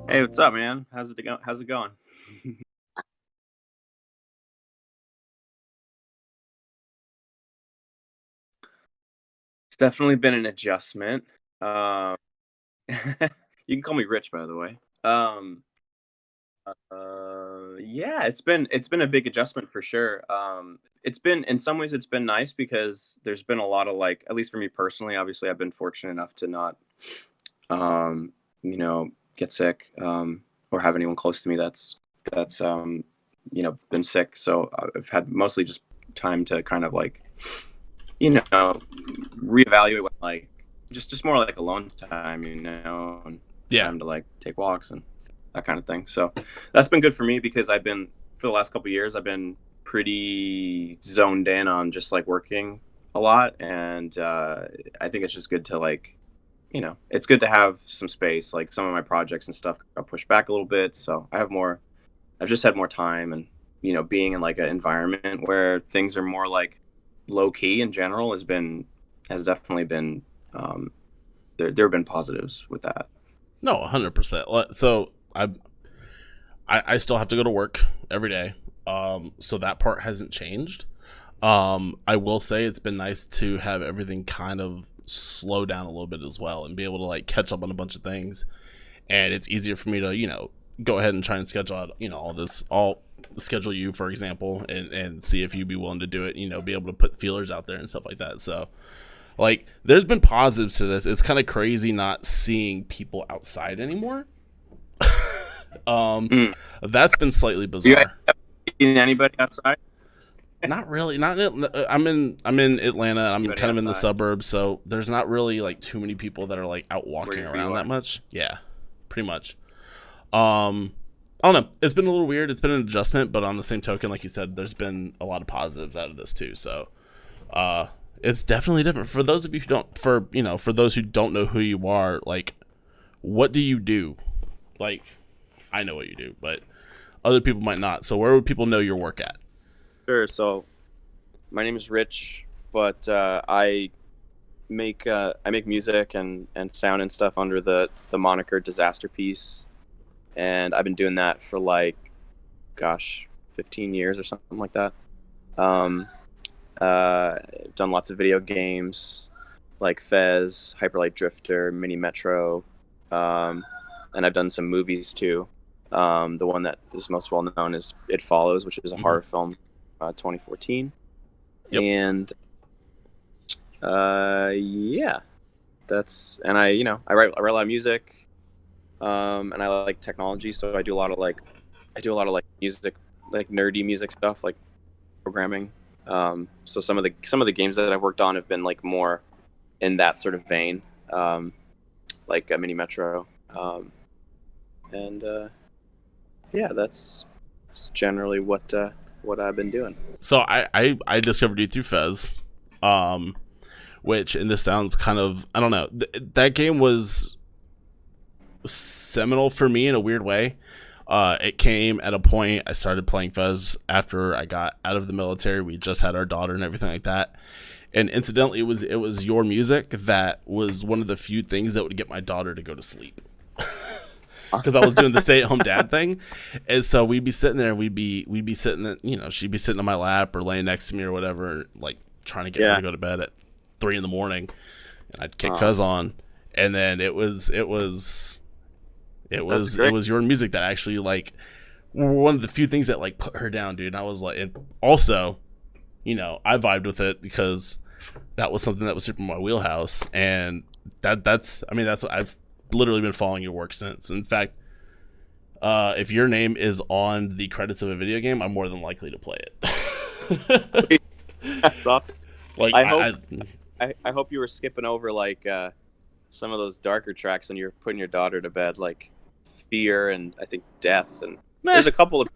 Hey, what's up, man? How's it going? It's definitely been an adjustment. Um, you can call me Rich, by the way. Yeah, it's been a big adjustment for sure. It's been in some ways it's been nice because there's been a lot of like, at least for me personally, obviously I've been fortunate enough to not, um, get sick, or have anyone close to me that's been sick. So I've had mostly just time to kind of like you know, reevaluate what like just more like alone time, and Yeah. time to like take walks and that kind of thing. So that's been good for me because I've been for the last couple of years I've been pretty zoned in on just like working a lot, and I think it's just good to like it's good to have some space. Like some of my projects and stuff got pushed back a little bit, so I've just had more time, and being in like an environment where things are more like low key in general has definitely been there have been positives with that. No, 100%. So I still have to go to work every day. So that part hasn't changed. I will say it's been nice to have everything kind of slow down a little bit as well and be able to like catch up on a bunch of things. And it's easier for me to, go ahead and try and schedule out, all schedule you, for example, and see if you'd be willing to do it, be able to put feelers out there and stuff like that. So, like, there's been positives to this. It's kind of crazy not seeing people outside anymore. um, Mm. that's been slightly You guys bizarre. seen anybody outside? Not really. Not. I'm in Atlanta. I'm Anybody kind of in the outside? suburbs, so there's not really like too many people that are like out walking Where you around that are? much. Yeah, pretty much. Um, I don't know. It's been a little weird. It's been an adjustment, but on the same token, like you said, there's been a lot of positives out of this too. So, uh, it's definitely different for those of you who don't. For those who don't know who you are, like, what do you do? Like, I know what you do, but other people might not. So, where would people know your work at? Sure. So my name is Rich, but I make music and sound and stuff under the moniker Disasterpeace, and I've been doing that for like, gosh, 15 years or something like that. Um, done lots of video games like Fez, Hyperlight Drifter, Mini Metro, um, and I've done some movies too. The one that is most well known is It Follows, which is a Hmm. horror film, 2014, Yep. and yeah, that's and I write a lot of music, and I like technology, so I do a lot of like music, like nerdy music stuff, like programming. So some of the games that I've worked on have been like more in that sort of vein, like Mini Metro, and yeah, that's generally what I've been doing. So I discovered you through Fez, um, which and this sounds kind of I don't know that game was seminal for me in a weird way. It came at a point I started playing Fez after I got out of the military. We just had our daughter and everything like that. And incidentally, it was your music that was one of the few things that would get my daughter to go to sleep because I was doing the stay at home dad thing, and so we'd be sitting there, and we'd be sitting, she'd be sitting on my lap or laying next to me or whatever, like trying to get her Yeah. to go to bed at 3 in the morning, and I'd kick Oh, Fez on, and then that's it great. was your music that actually like one of the few things that like put her down, dude. And I was like, and also, I vibed with it because that was something that was super in my wheelhouse, and that's I mean that's what I've literally been following your work since. In fact, if your name is on the credits of a video game, I'm more than likely to play it. That's awesome. like I I, hope I I hope you were skipping over like some of those darker tracks when you're putting your daughter to bed, like Fear and I think Death, and meh, there's a couple of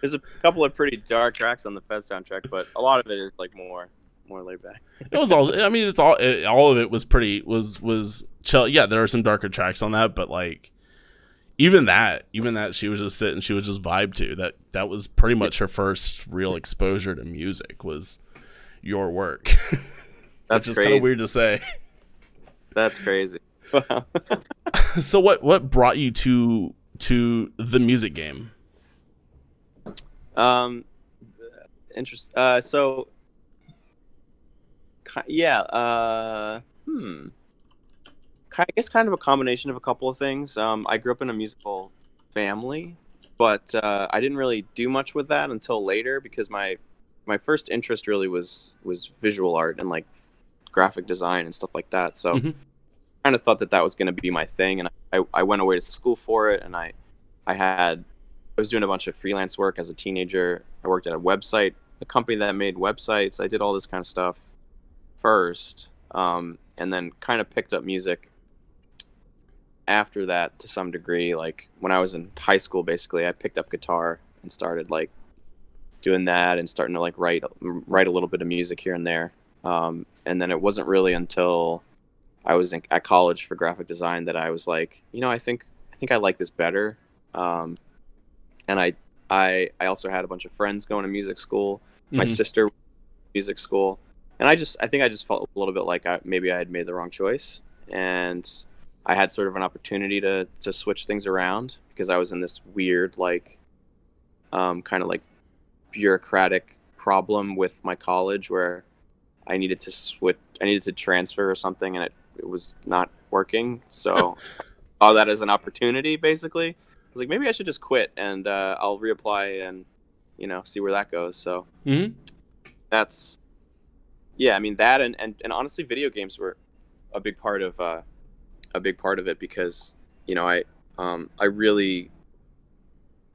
there's a couple of pretty dark tracks on the Fez soundtrack, but a lot of it is like more laid back. it was all. I mean, all of it was pretty was chill. Yeah, there are some darker tracks on that, but like even that she was just sitting, she was just vibe to that was pretty Yeah, much her first real exposure to music was your work. that's Which is kind of crazy. weird to say. That's crazy. So what brought you to to the music game? Um, interest. So yeah. I guess kind of a combination of a couple of things. I grew up in a musical family, but I didn't really do much with that until later because my first interest really was visual art and like graphic design and stuff like that. So Mm-hmm. I kind of thought that that was going to be my thing, and I went away to school for it, and I was doing a bunch of freelance work as a teenager. I worked at a company that made websites. I did all this kind of stuff first, and then kind of picked up music after that to some degree. Like when I was in high school, basically, I picked up guitar and started like doing that and starting to like write a little bit of music here and there. And then it wasn't really until I was at college for graphic design that I was like, I think I like this better. And I also had a bunch of friends going to music school. My Mm-hmm. sister went to music school, and I think I just felt a little bit like maybe I had made the wrong choice, and I had sort of an opportunity to switch things around because I was in this weird like kind of like bureaucratic problem with my college where I needed to transfer or something, and it was not working. So I saw that as an opportunity, basically. I was like, maybe I should just quit and I'll reapply and see where that goes. So Mm-hmm. that's yeah. I mean that and honestly, video games were a big part of it because I really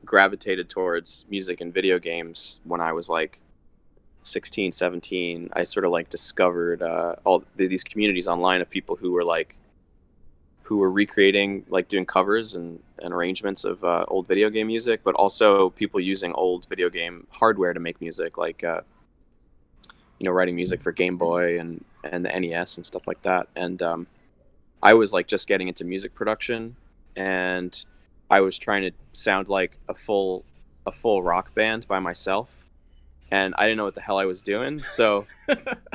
gravitated towards music and video games when I was like 16, 17. I sort of like discovered these communities online of people who were recreating, like doing covers and arrangements of old video game music, but also people using old video game hardware to make music, like writing music for Game Boy and the NES and stuff like that. And I was like just getting into music production, and I was trying to sound like a full rock band by myself, and I didn't know what the hell I was doing. So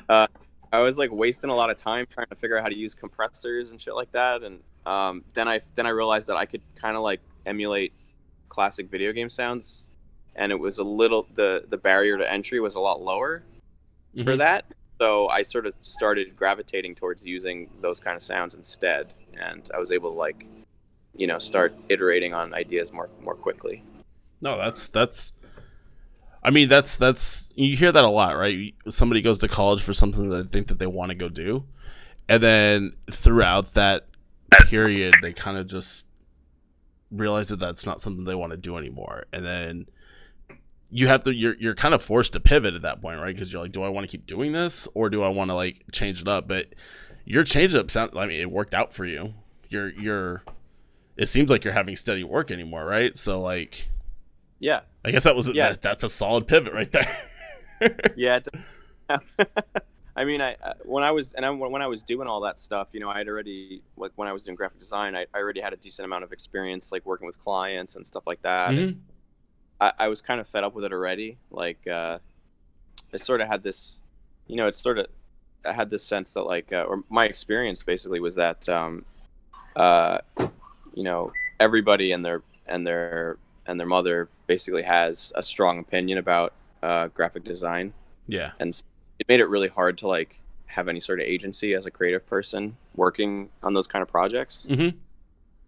I was like wasting a lot of time trying to figure out how to use compressors and shit like that. And then I realized that I could kind of like emulate classic video game sounds, and it was a little the barrier to entry was a lot lower for Mm-hmm. that. So I sort of started gravitating towards using those kind of sounds instead, and I was able to like start iterating on ideas more quickly. No, that's. I mean, that's you hear that a lot, right? Somebody goes to college for something that they think that they want to go do, and then throughout that period, they kind of just realize that that's not something they want to do anymore, and then you're kind of forced to pivot at that point, right? Because you're like, do I want to keep doing this, or do I want to like change it up? But your change up it worked out for you. It seems like you're having steady work anymore, right? So like, Yeah, I guess that's a solid pivot right there. yeah. I mean, when I was doing all that stuff, I had already, like when I was doing graphic design, I already had a decent amount of experience, like working with clients and stuff like that. Mm-hmm. And I was kind of fed up with it already. Like, I sort of had this, I had this sense that like, or my experience basically was that, uh, everybody and their mother basically has a strong opinion about graphic design, Yeah. and it made it really hard to like have any sort of agency as a creative person working on those kind of projects. Mm-hmm.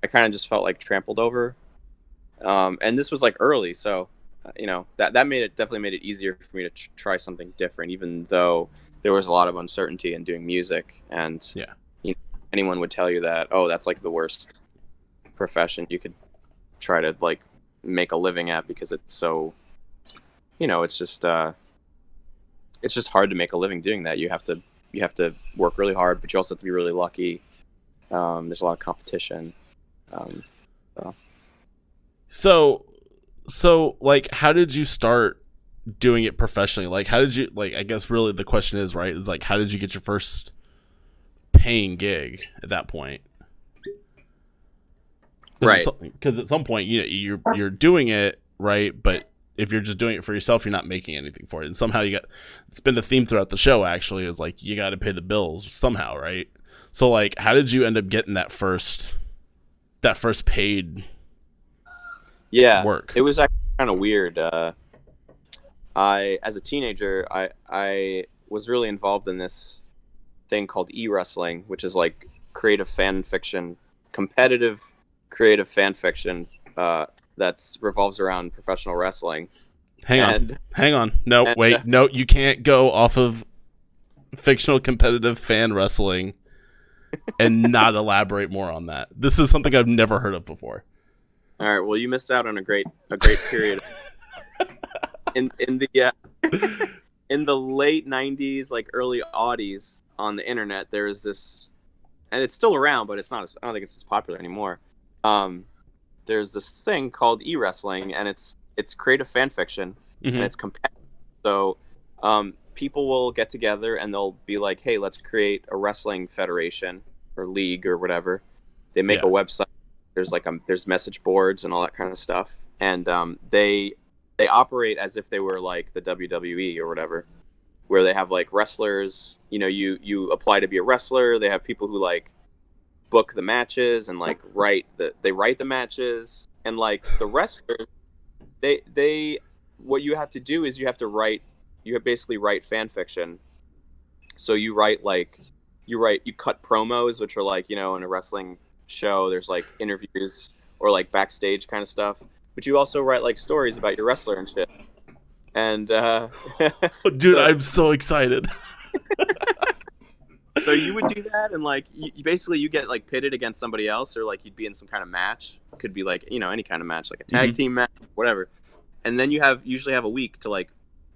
I kind of just felt like trampled over, and this was like early, so that definitely made it easier for me to try something different, even though there was a lot of uncertainty in doing music. And Yeah. anyone would tell you that, oh, that's like the worst profession you could try to like make a living at, because it's so it's just hard to make a living doing that. You have to work really hard, but you also have to be really lucky. There's a lot of competition. So like, how did you start doing it professionally? Like, how did you, like, I guess really the question is, right, is like, how did you get your first paying gig at that point? Right. Because at some point, you're doing it, right? But if you're just doing it for yourself, you're not making anything for it. And somehow it's been a theme throughout the show, actually, is like, you got to pay the bills somehow, right? So like, how did you end up getting that first paid Yeah, work? it was actually kind of weird. I, as a teenager, I was really involved in this thing called e-wrestling, which is like creative fan fiction, competitive creative fan fiction that's revolves around professional wrestling. Hang on. And Hang on. No, and wait. No, you can't go off of fictional competitive fan wrestling and not elaborate more on that. This is something I've never heard of before. all right, well, you missed out on a great period in the in the late 90s, like early aughties on the internet. There's this, and it's still around, but it's not I don't think it's as popular anymore. There's this thing called e-wrestling, and it's creative fan fiction, and it's competitive. So people will get together and they'll be like, hey, let's create a wrestling federation or league or whatever. They make a website. There's there's message boards and all that kind of stuff, and they operate as if they were like the WWE or whatever, where they have like wrestlers. You know, you apply to be a wrestler. They have people who like book the matches and like write the matches, and like the wrestlers, they what you have to do is you basically write fan fiction. So you cut promos, which are like, you know, in a wrestling show there's like interviews or like backstage kind of stuff, but you also write like stories about your wrestler and shit. And dude, I'm so excited. so you would do that, and like you basically you get like pitted against somebody else, or like you'd be in some kind of match. It could be like, you know, any kind of match, like a tag team match, whatever. And then you usually have a week to like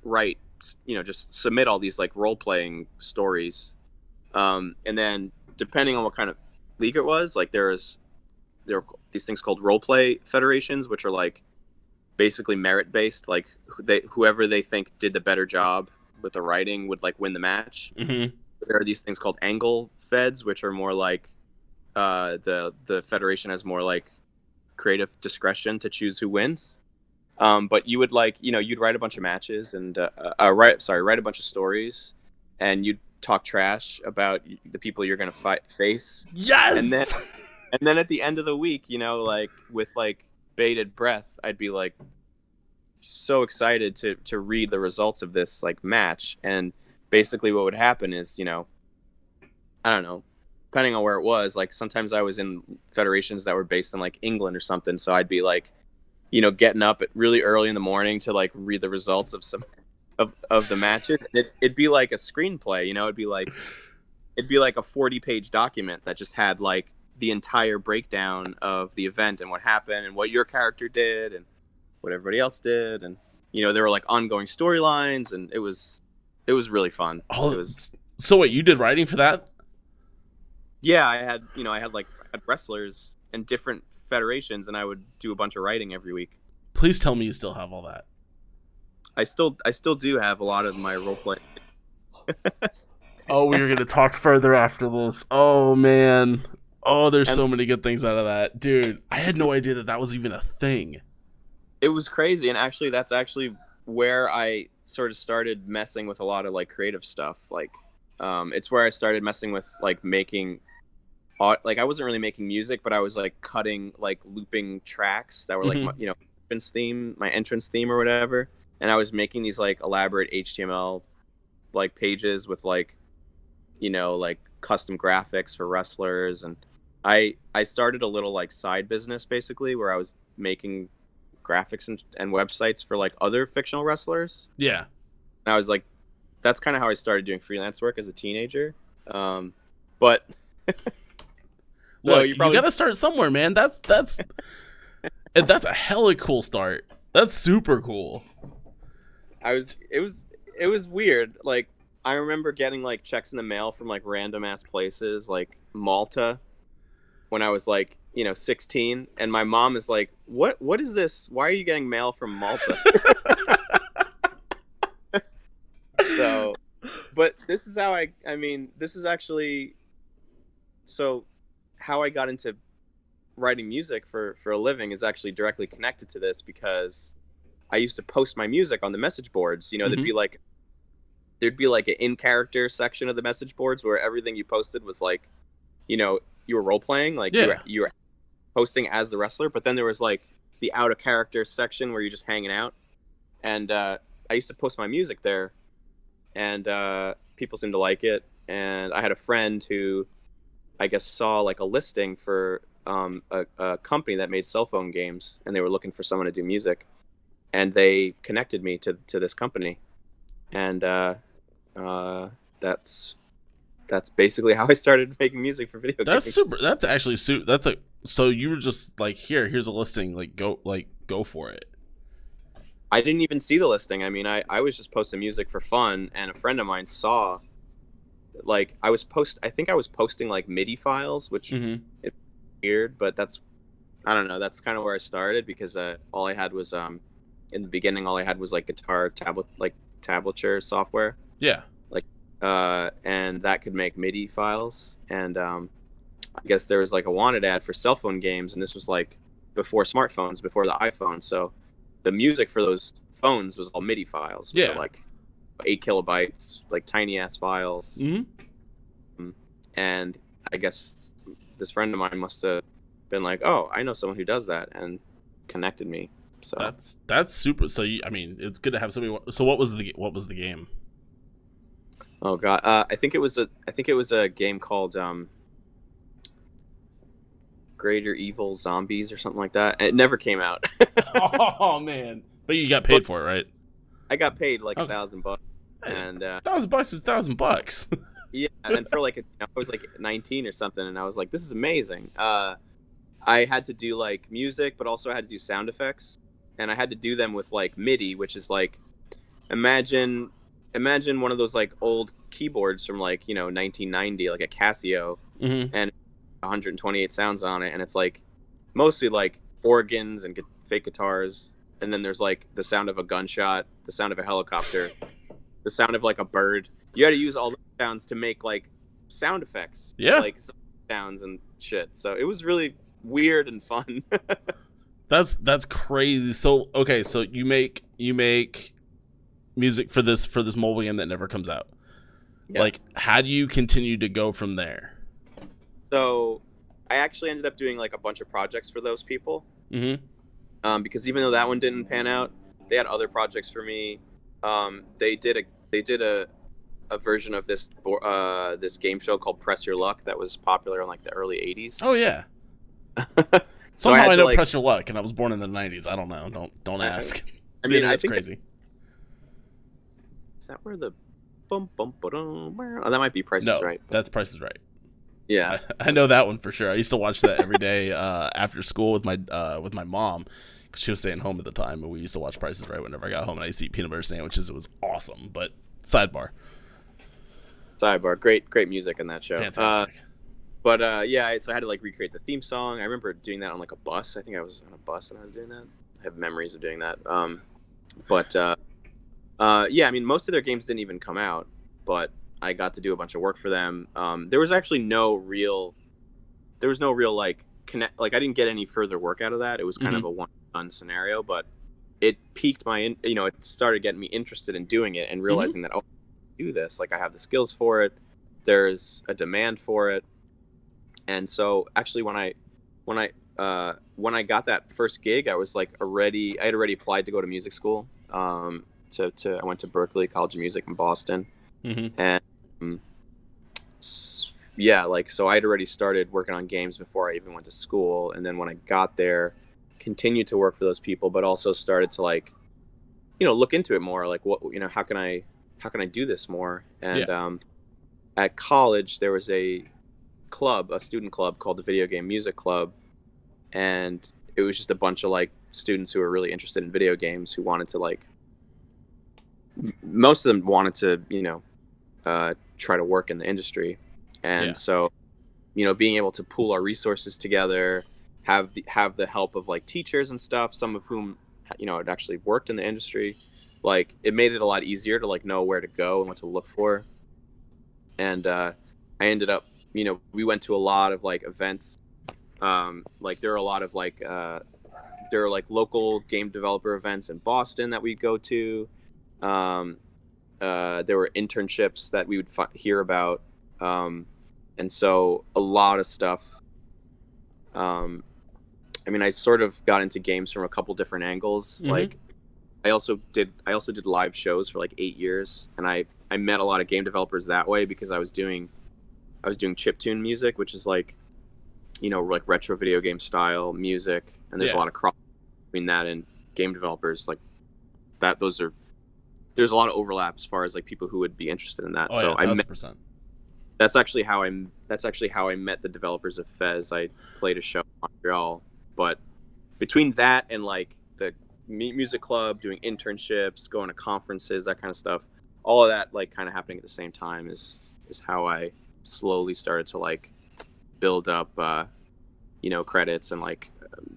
write, you know, just submit all these like role playing stories. And then depending on what kind of league it was, like there were these things called role play federations, which are like basically merit based. Like whoever they think did the better job with the writing would like win the match. There are these things called angle feds, which are more like the federation has more like creative discretion to choose who wins. But you would like, you know, you'd write a bunch of matches and write a bunch of stories, and you'd talk trash about the people you're going to face. Yes. And then at the end of the week, you know, like with like bated breath, I'd be like so excited to read the results of this like match. And basically what would happen is, you know, I don't know, depending on where it was, like sometimes I was in federations that were based in like England or something. So I'd be like, you know, getting up at really early in the morning to like read the results of some of the matches. It'd be like a screenplay, you know, it'd be like a 40-page document that just had like the entire breakdown of the event and what happened and what your character did and what everybody else did. And, you know, there were like ongoing storylines, and it was really fun. So wait, you did writing for that? Yeah, I had wrestlers in different federations, and I would do a bunch of writing every week. Please tell me you still have all that. I still do have a lot of my role playing. Oh, we were gonna talk further after this. Oh man. Oh, there's so many good things out of that, dude. I had no idea that was even a thing. It was crazy, and actually, that's actually where I sort of started messing with a lot of like creative stuff. Like, it's where I started messing with like making. Like I wasn't really making music, but I was like cutting like looping tracks that were like my entrance theme or whatever, and I was making these like elaborate HTML like pages with like, you know, like custom graphics for wrestlers. And I started a little like side business basically where I was making graphics and websites for like other fictional wrestlers. Yeah, and I was like, that's kind of how I started doing freelance work as a teenager. But so look, you gotta start somewhere, man. That's a hella cool start. That's super cool. It was weird. Like I remember getting like checks in the mail from like random ass places like Malta when I was like, you know, 16, and my mom is like, what is this? Why are you getting mail from Malta? So, but this is how this is actually so how I got into writing music for a living is actually directly connected to this, because I used to post my music on the message boards. You know, there'd be like an in character section of the message boards where everything you posted was like, you know, you were role playing, like you were posting as the wrestler. But then there was like the out of character section where you're just hanging out. And I used to post my music there, and people seemed to like it. And I had a friend who, I guess, saw like a listing for a company that made cell phone games, and they were looking for someone to do music, and they connected me to this company, and that's basically how I started making music for video games. That's super. That's actually super. That's a. So you were just like, here's a listing. Like go for it. I didn't even see the listing. I mean, I was just posting music for fun, and a friend of mine saw, like, I think I was posting like MIDI files, which is weird, but I don't know. That's kind of where I started, because all I had was in the beginning, all I had was like guitar tablature software. Yeah. Like, and that could make MIDI files, and I guess there was like a wanted ad for cell phone games, and this was like before smartphones, before the iPhone, so the music for those phones was all MIDI files. Yeah. Like 8 kilobytes, like tiny ass files. And I guess this friend of mine must have been like, "Oh, I know someone who does that," and connected me. So that's super. So I mean, it's good to have somebody. So what was the game? Oh god, I think it was a game called Greater Evil Zombies or something like that. And it never came out. Oh man! But you got paid for it, right? I got paid like $1,000, and $1,000 is $1,000. Yeah, and for like I was like 19 or something, and I was like, this is amazing. I had to do like music, but also I had to do sound effects, and I had to do them with like MIDI, which is like, imagine one of those like old keyboards from like 1990, like a Casio, and 128 sounds on it, and it's like mostly like organs and fake guitars, and then there's like the sound of a gunshot, the sound of a helicopter, the sound of like a bird. You had to use all the sounds to make like sound effects, like sounds and shit. So it was really weird and fun. That's crazy. So okay, so you make music for this mobile game that never comes out. Yeah. Like, how do you continue to go from there? So I actually ended up doing like a bunch of projects for those people. Because even though that one didn't pan out, they had other projects for me. They did a version of this game show called Press Your Luck that was popular in like the early 80s. Oh yeah. So somehow I know Press Your Luck, and I was born in the 90s. I don't know. Don't ask. I mean, that's crazy. Is that where the bum bum ba-dum? Oh, that might be Price is Right. That's Price is Right. Yeah, I know that one for sure. I used to watch that every day after school with my mom, because she was staying home at the time, and we used to watch Price is Right whenever I got home, and I used to eat peanut butter sandwiches. It was awesome. But sidebar, great music in that show. Fantastic. Yeah, so I had to like recreate the theme song. I remember doing that on like a bus. I think I was on a bus and I was doing that. I have memories of doing that. Yeah, I mean, most of their games didn't even come out, but I got to do a bunch of work for them. There was actually no real like connect. Like I didn't get any further work out of that. It was kind of a one-done scenario, but it piqued my, it started getting me interested in doing it and realizing that, oh, I can do this. Like I have the skills for it. There's a demand for it. And so actually when I got that first gig, I was like I had already applied to go to music school. I went to Berklee College of Music in Boston. And yeah, like, so I'd already started working on games before I even went to school. And then when I got there, continued to work for those people, but also started to like, look into it more, like what, how can I do this more? And at college, there was a student club called the Video Game Music Club. And it was just a bunch of like students who were really interested in video games, who wanted to like, most of them wanted to, try to work in the industry. And so, being able to pool our resources together, have the help of like teachers and stuff, some of whom, had actually worked in the industry, like it made it a lot easier to like know where to go and what to look for. And I ended up, we went to a lot of like events. Like there are a lot of like, there are like local game developer events in Boston that we'd go to. There were internships that we would hear about. And so a lot of stuff I mean, I sort of got into games from a couple different angles. Mm-hmm. Like I also did live shows for like 8 years, and I met a lot of game developers that way because I was doing chiptune music, which is like, like retro video game style music, and there's a Yeah. lot of cross between that and game developers like that. There's a lot of overlap as far as like people who would be interested in that. Oh yeah, So 1000%. that's actually how I met the developers of Fez. I played a show in Montreal, but between that and like the music club, doing internships, going to conferences, that kind of stuff, all of that like kind of happening at the same time is how I slowly started to like build up credits and like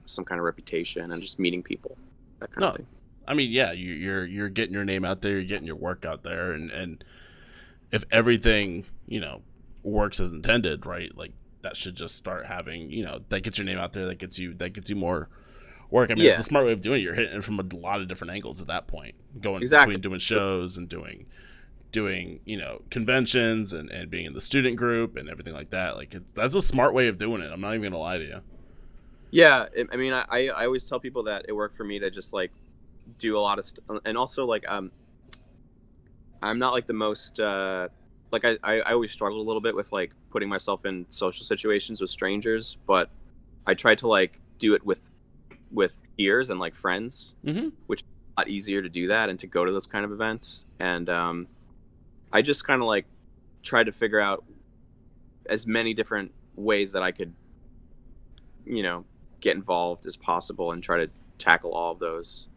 some kind of reputation and just meeting people, that kind of No, thing. I mean, yeah, you're getting your name out there, you're getting your work out there, and if everything works as intended, right? Like that should just start having that gets your name out there, that gets you more work. I mean, it's Yeah, a smart way of doing it. You're hitting it from a lot of different angles at that point, going exactly. between doing shows and doing conventions and being in the student group and everything like that. Like that's a smart way of doing it. I'm not even gonna lie to you. Yeah, I mean, I always tell people that it worked for me to just like do a lot of and also like I'm not like the most like I always struggle a little bit with like putting myself in social situations with strangers, but I try to like do it with peers and like friends, Mm-hmm. which is a lot easier to do that and to go to those kind of events. And I just kind of like tried to figure out as many different ways that I could, get involved as possible and try to tackle all of those.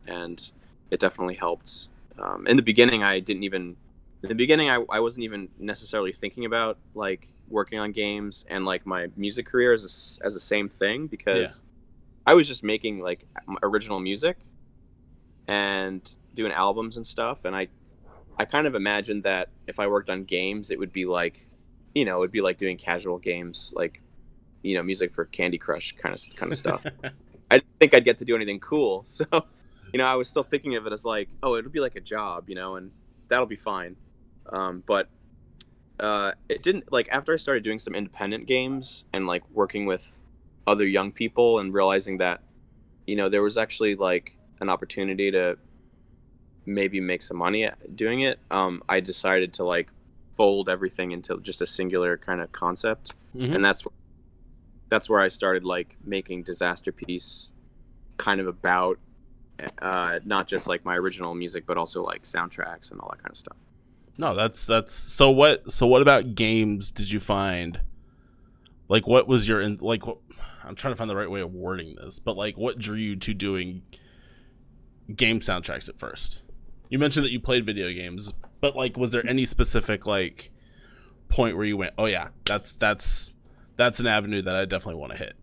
And it definitely helped. In the beginning, I wasn't even necessarily thinking about like working on games and like my music career as the same thing, Yeah. because I was just making like original music and doing albums and stuff. And I kind of imagined that if I worked on games, it would be like, it'd be like doing casual games, like, music for Candy Crush kind of stuff. I didn't think I'd get to do anything cool. So, I was still thinking of it as like, oh, it'll be like a job, and that'll be fine. But it didn't, like, after I started doing some independent games and like working with other young people and realizing that, there was actually like an opportunity to maybe make some money doing it. I decided to like fold everything into just a singular kind of concept. Mm-hmm. And that's where I started like making Disasterpeace kind of about not just like my original music, but also like soundtracks and all that kind of stuff. No, that's so what about games did you find, like what was your like what, I'm trying to find the right way of wording this, but like what drew you to doing game soundtracks at first? You mentioned that you played video games, but like was there any specific like point where you went, oh yeah, that's an avenue that I definitely want to hit?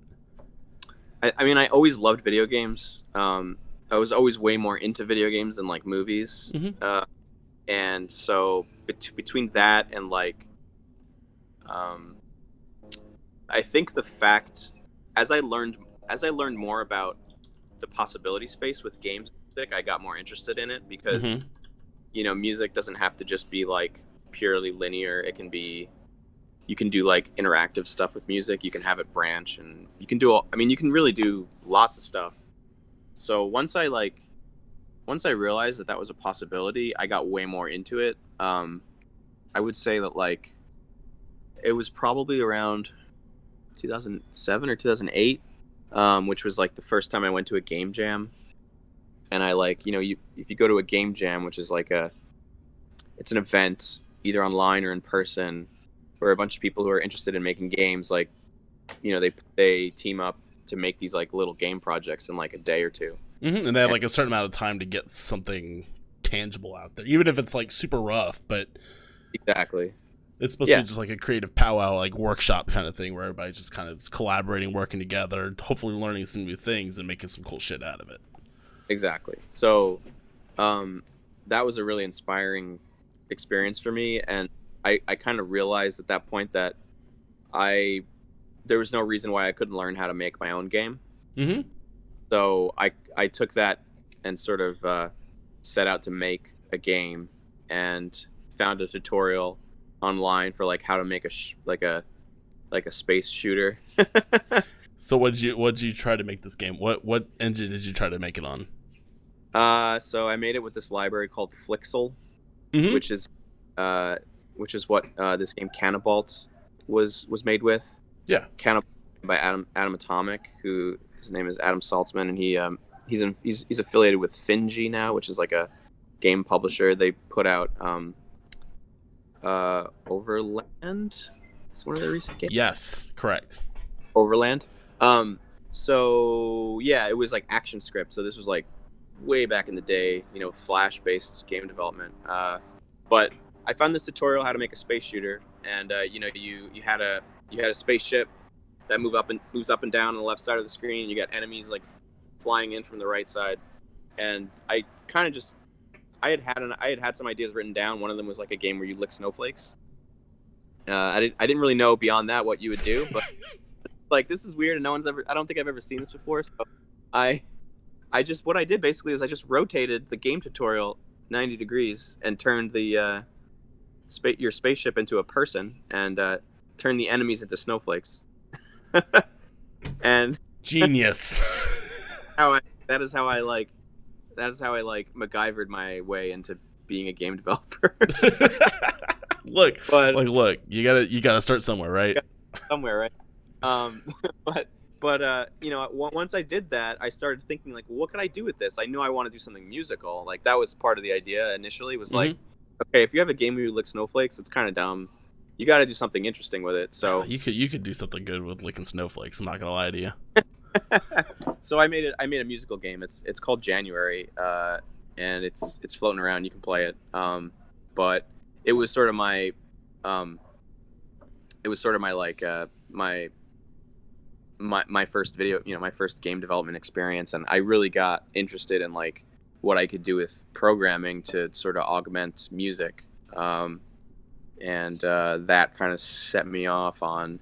I mean, I always loved video games. I was always way more into video games than like movies. Mm-hmm. And so between that and like, I think the fact as I learned more about the possibility space with games music, I got more interested in it because Mm-hmm. music doesn't have to just be like purely linear. It can be, you can do like interactive stuff with music. You can have it branch, and you can do you can really do lots of stuff. So once I realized that was a possibility, I got way more into it. I would say that like it was probably around 2007 or 2008, which was like the first time I went to a game jam. And I like, if you go to a game jam, which is like it's an event either online or in person, where a bunch of people who are interested in making games, like, they team up to make these like little game projects in like a day or two. Mm-hmm. And they have And like a certain amount of time to get something tangible out there, even if it's like super rough, but exactly. it's supposed to be Yeah, just like a creative powwow, like workshop kind of thing, where everybody's just kind of collaborating, working together, hopefully learning some new things and making some cool shit out of it. exactly. So, that was a really inspiring experience for me. And I kind of realized at that point that there was no reason why I couldn't learn how to make my own game. Mm-hmm. So I took that and sort of set out to make a game, and found a tutorial online for like how to make like a space shooter. So what'd you try to make this game? What engine did you try to make it on? So I made it with this library called Flixel, Mm-hmm. which is what this game Cannibalt was made with. Yeah. Cannibalt by Adam Atomic, who his name is Adam Saltzman, and he's affiliated with Finji now, which is like a game publisher. They put out Overland. It's one of their recent games. Yes, correct. Overland. So yeah, it was like action script. So this was like way back in the day, Flash based game development. But I found this tutorial how to make a space shooter, and you had a spaceship that moves up and down on the left side of the screen, and you got enemies like flying in from the right side. And I kind of just I had some ideas written down. One of them was like a game where you lick snowflakes. I didn't really know beyond that what you would do, but like, this is weird, and I don't think I've ever seen this before. So what I did basically was I just rotated the game tutorial 90 degrees and turned the your spaceship into a person, and turned the enemies into snowflakes. And genius. That is how I MacGyvered my way into being a game developer. Look, you gotta start somewhere, right? Somewhere, right? But once I did that, I started thinking like, well, what can I do with this? I knew I want to do something musical. Like, that was part of the idea initially. Was like, okay, if you have a game where you lick snowflakes, it's kind of dumb. You got to do something interesting with it. So you could do something good with licking snowflakes. I'm not gonna lie to you. So I made a musical game. It's called January, and it's floating around. You can play it. But it was sort of my my first video, my first game development experience, and I really got interested in like what I could do with programming to sort of augment music, and that kind of set me off on,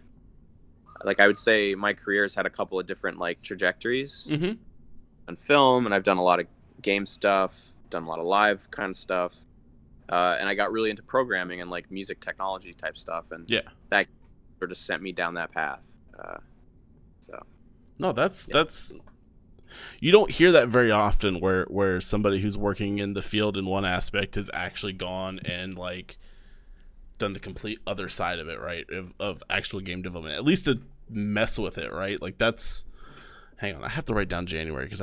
like, I would say my career's had a couple of different like trajectories. On film, and I've done a lot of game stuff, done a lot of live kind of stuff, and I got really into programming and like music technology type stuff, and that sort of sent me down that path. No, that's you don't hear that very often, where somebody who's working in the field in one aspect has actually gone and like done the complete other side of it, right? Of actual game development, at least to mess with it, right? Like, that's, hang on, I have to write down January because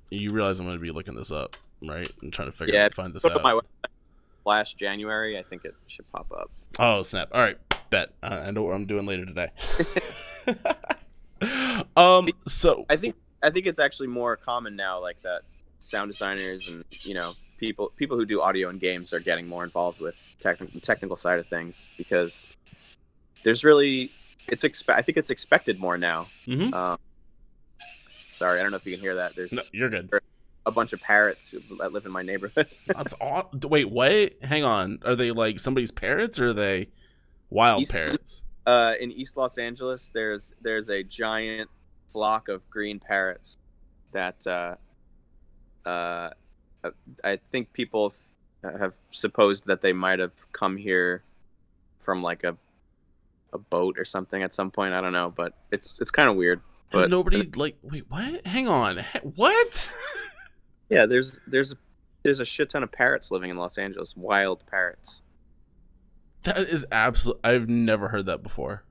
you realize I'm going to be looking this up, right? And trying to find this out. My website, /January, I think it should pop up. Oh, snap. All right, bet. I know what I'm doing later today. So I think it's actually more common now, like, that sound designers and people who do audio and games are getting more involved with technical side of things, because there's really I think it's expected more now. Sorry, I don't know if you can hear that. No, you're good. A bunch of parrots that live in my neighborhood. That's all. Wait, what? Hang on. Are they like somebody's parrots, or are they wild parrots? In East Los Angeles, there's a giant flock of green parrots that I think people have supposed that they might have come here from like a boat or something at some point. I don't know, but it's kind of weird. But has nobody like, wait, what? Hang on, what? Yeah, there's a shit ton of parrots living in Los Angeles, wild parrots. That is absolute. I've never heard that before.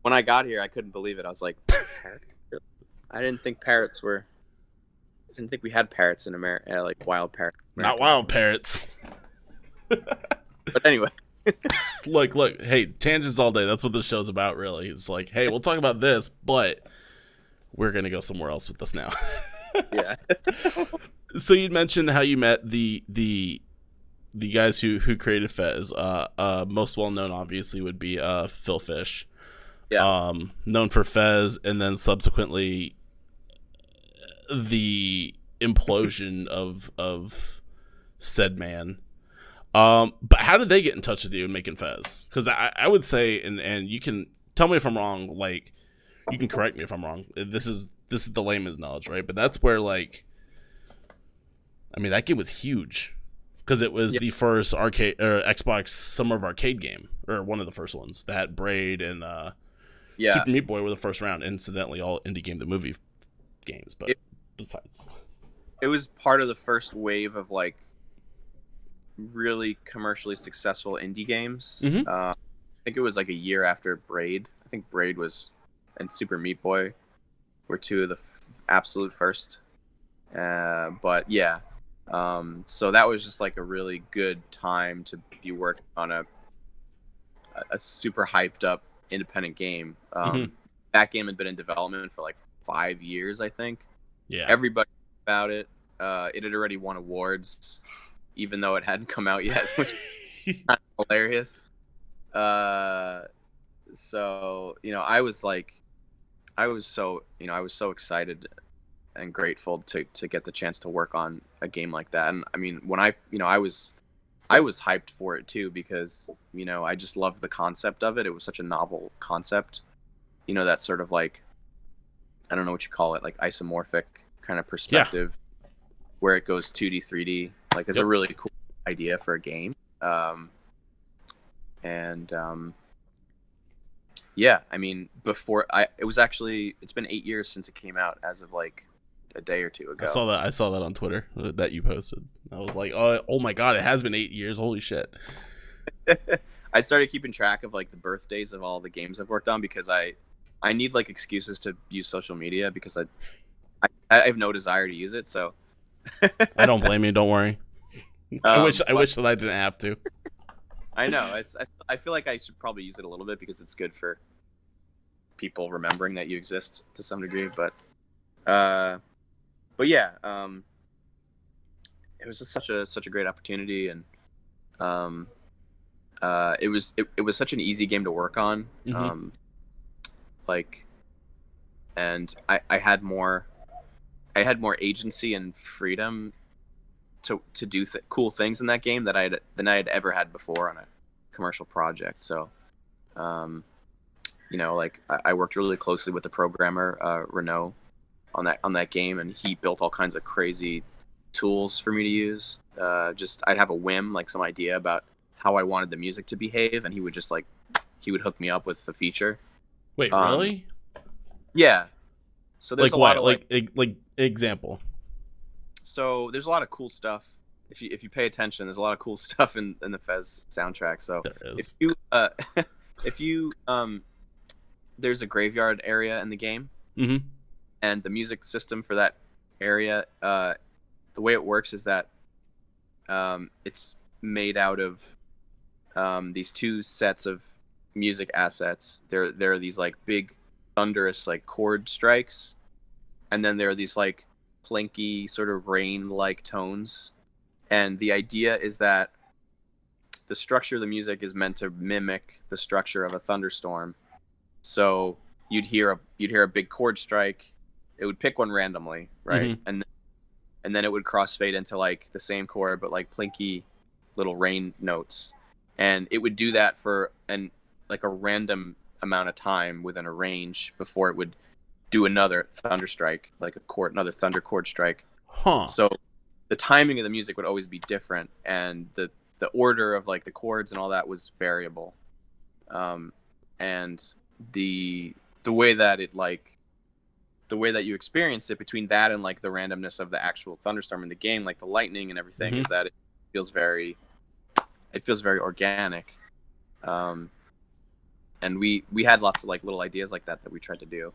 When I got here, I couldn't believe it. I was like, parrot? I didn't think we had parrots in America, like wild parrots. Not wild parrots. But anyway. Look, hey, tangents all day. That's what this show's about, really. It's like, hey, we'll talk about this, but we're going to go somewhere else with this now. Yeah. So you'd mentioned how you met the guys who created Fez. Most well known, obviously, would be Phil Fish. Yeah. Known for Fez, and then subsequently the implosion of said man. But how did they get in touch with you and making Fez? Because I would say, and you can tell me if I'm wrong. Like, you can correct me if I'm wrong. This is the layman's knowledge, right? But that's where, like, I mean, that game was huge because it was the first arcade or Xbox Summer of Arcade game, or one of the first ones that had Braid and Yeah, Super Meat Boy were the first round. Incidentally, all Indie Game the Movie games, but it, besides. it was part of the first wave of like really commercially successful indie games. Mm-hmm. I think it was like a year after Braid. I think Braid was and Super Meat Boy were two of the absolute first. But yeah, so that was just like a really good time to be working on a super hyped up independent game. Mm-hmm. That game had been in development for like 5 years, I think. Yeah. Everybody knew about it. It had already won awards, even though it hadn't come out yet, which is kind of hilarious. So I was so excited and grateful to get the chance to work on a game like that. And I mean, when I was hyped for it too, because I just loved the concept of it. It was such a novel concept, that sort of like, I don't know what you call it, like isomorphic kind of perspective, where it goes 2D 3D, like is a really cool idea for a game. Yeah, I mean, it's been 8 years since it came out, as of like a day or two ago. I saw that on Twitter that you posted. I was like, oh my god, it has been 8 years. Holy shit. I started keeping track of like the birthdays of all the games I've worked on, because I need like excuses to use social media, because I have no desire to use it. So I don't blame you. Don't worry. I wish that I didn't have to. I know. I feel like I should probably use it a little bit, because it's good for people remembering that you exist to some degree. But yeah, it was just such a great opportunity, and it was such an easy game to work on. Mm-hmm. And I had more agency and freedom to do cool things in that game than I had ever had before on a commercial project. So, like I worked really closely with the programmer Renault on that game, and he built all kinds of crazy tools for me to use. I'd have a whim, like some idea about how I wanted the music to behave, and he would hook me up with the feature. Wait, really? Yeah. So there's like a lot of like example. So there's a lot of cool stuff. If you pay attention, there's a lot of cool stuff in the Fez soundtrack. So if you there's a graveyard area in the game, mm-hmm. and the music system for that area, the way it works is that it's made out of these two sets of music assets. There are these like big thunderous like chord strikes, and then there are these like plinky sort of rain like tones. And the idea is that the structure of the music is meant to mimic the structure of a thunderstorm. So you'd hear a big chord strike, it would pick one randomly, right? Mm-hmm. And then it would crossfade into like the same chord but like plinky little rain notes. And it would do that for like a random amount of time within a range before it would do another thunder strike, like another thunder chord strike. Huh. So the timing of the music would always be different, and the order of like the chords and all that was variable. And the way that you experience it between that and like the randomness of the actual thunderstorm in the game, like the lightning and everything, mm-hmm. is that it feels very organic. And we had lots of like little ideas like that we tried to do.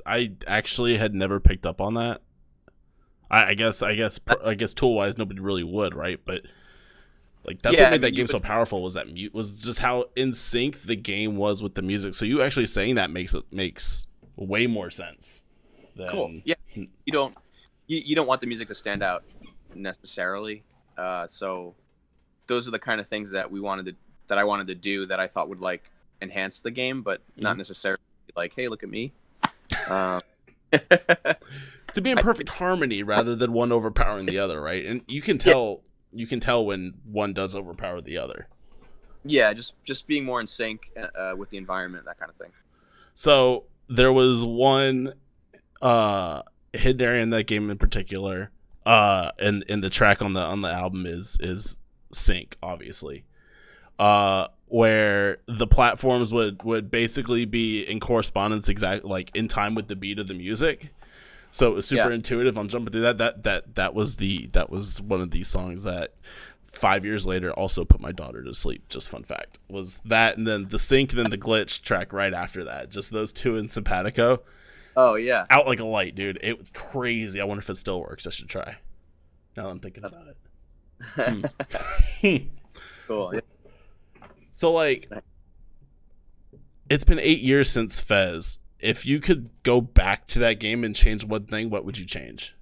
I actually had never picked up on that. I guess tool wise nobody really would, right? But like that's what made that game so powerful, was just how in sync the game was with the music. So you actually saying that makes way more sense. Cool. Yeah. You don't want the music to stand out necessarily. So those are the kind of things that I wanted to do that I thought would like enhance the game, but not necessarily like, hey, look at me. To be in perfect harmony rather than one overpowering the other, right? And you can tell when one does overpower the other. Yeah, just being more in sync with the environment, that kind of thing. So there was one hidden area in that game in particular, and the track on the album is Sync, obviously. where the platforms would basically be in correspondence exact like in time with the beat of the music. So it was super intuitive on jumping through that was one of these songs that 5 years later also put my daughter to sleep. Just fun fact was that, and then the sync and then the glitch track right after that. Just those two in simpatico. Oh yeah, out like a light, dude. It was crazy. I wonder if it still works. I should try. Now that I'm thinking about it. Cool. Yeah. So like, it's been 8 years since Fez. If you could go back to that game and change one thing, what would you change?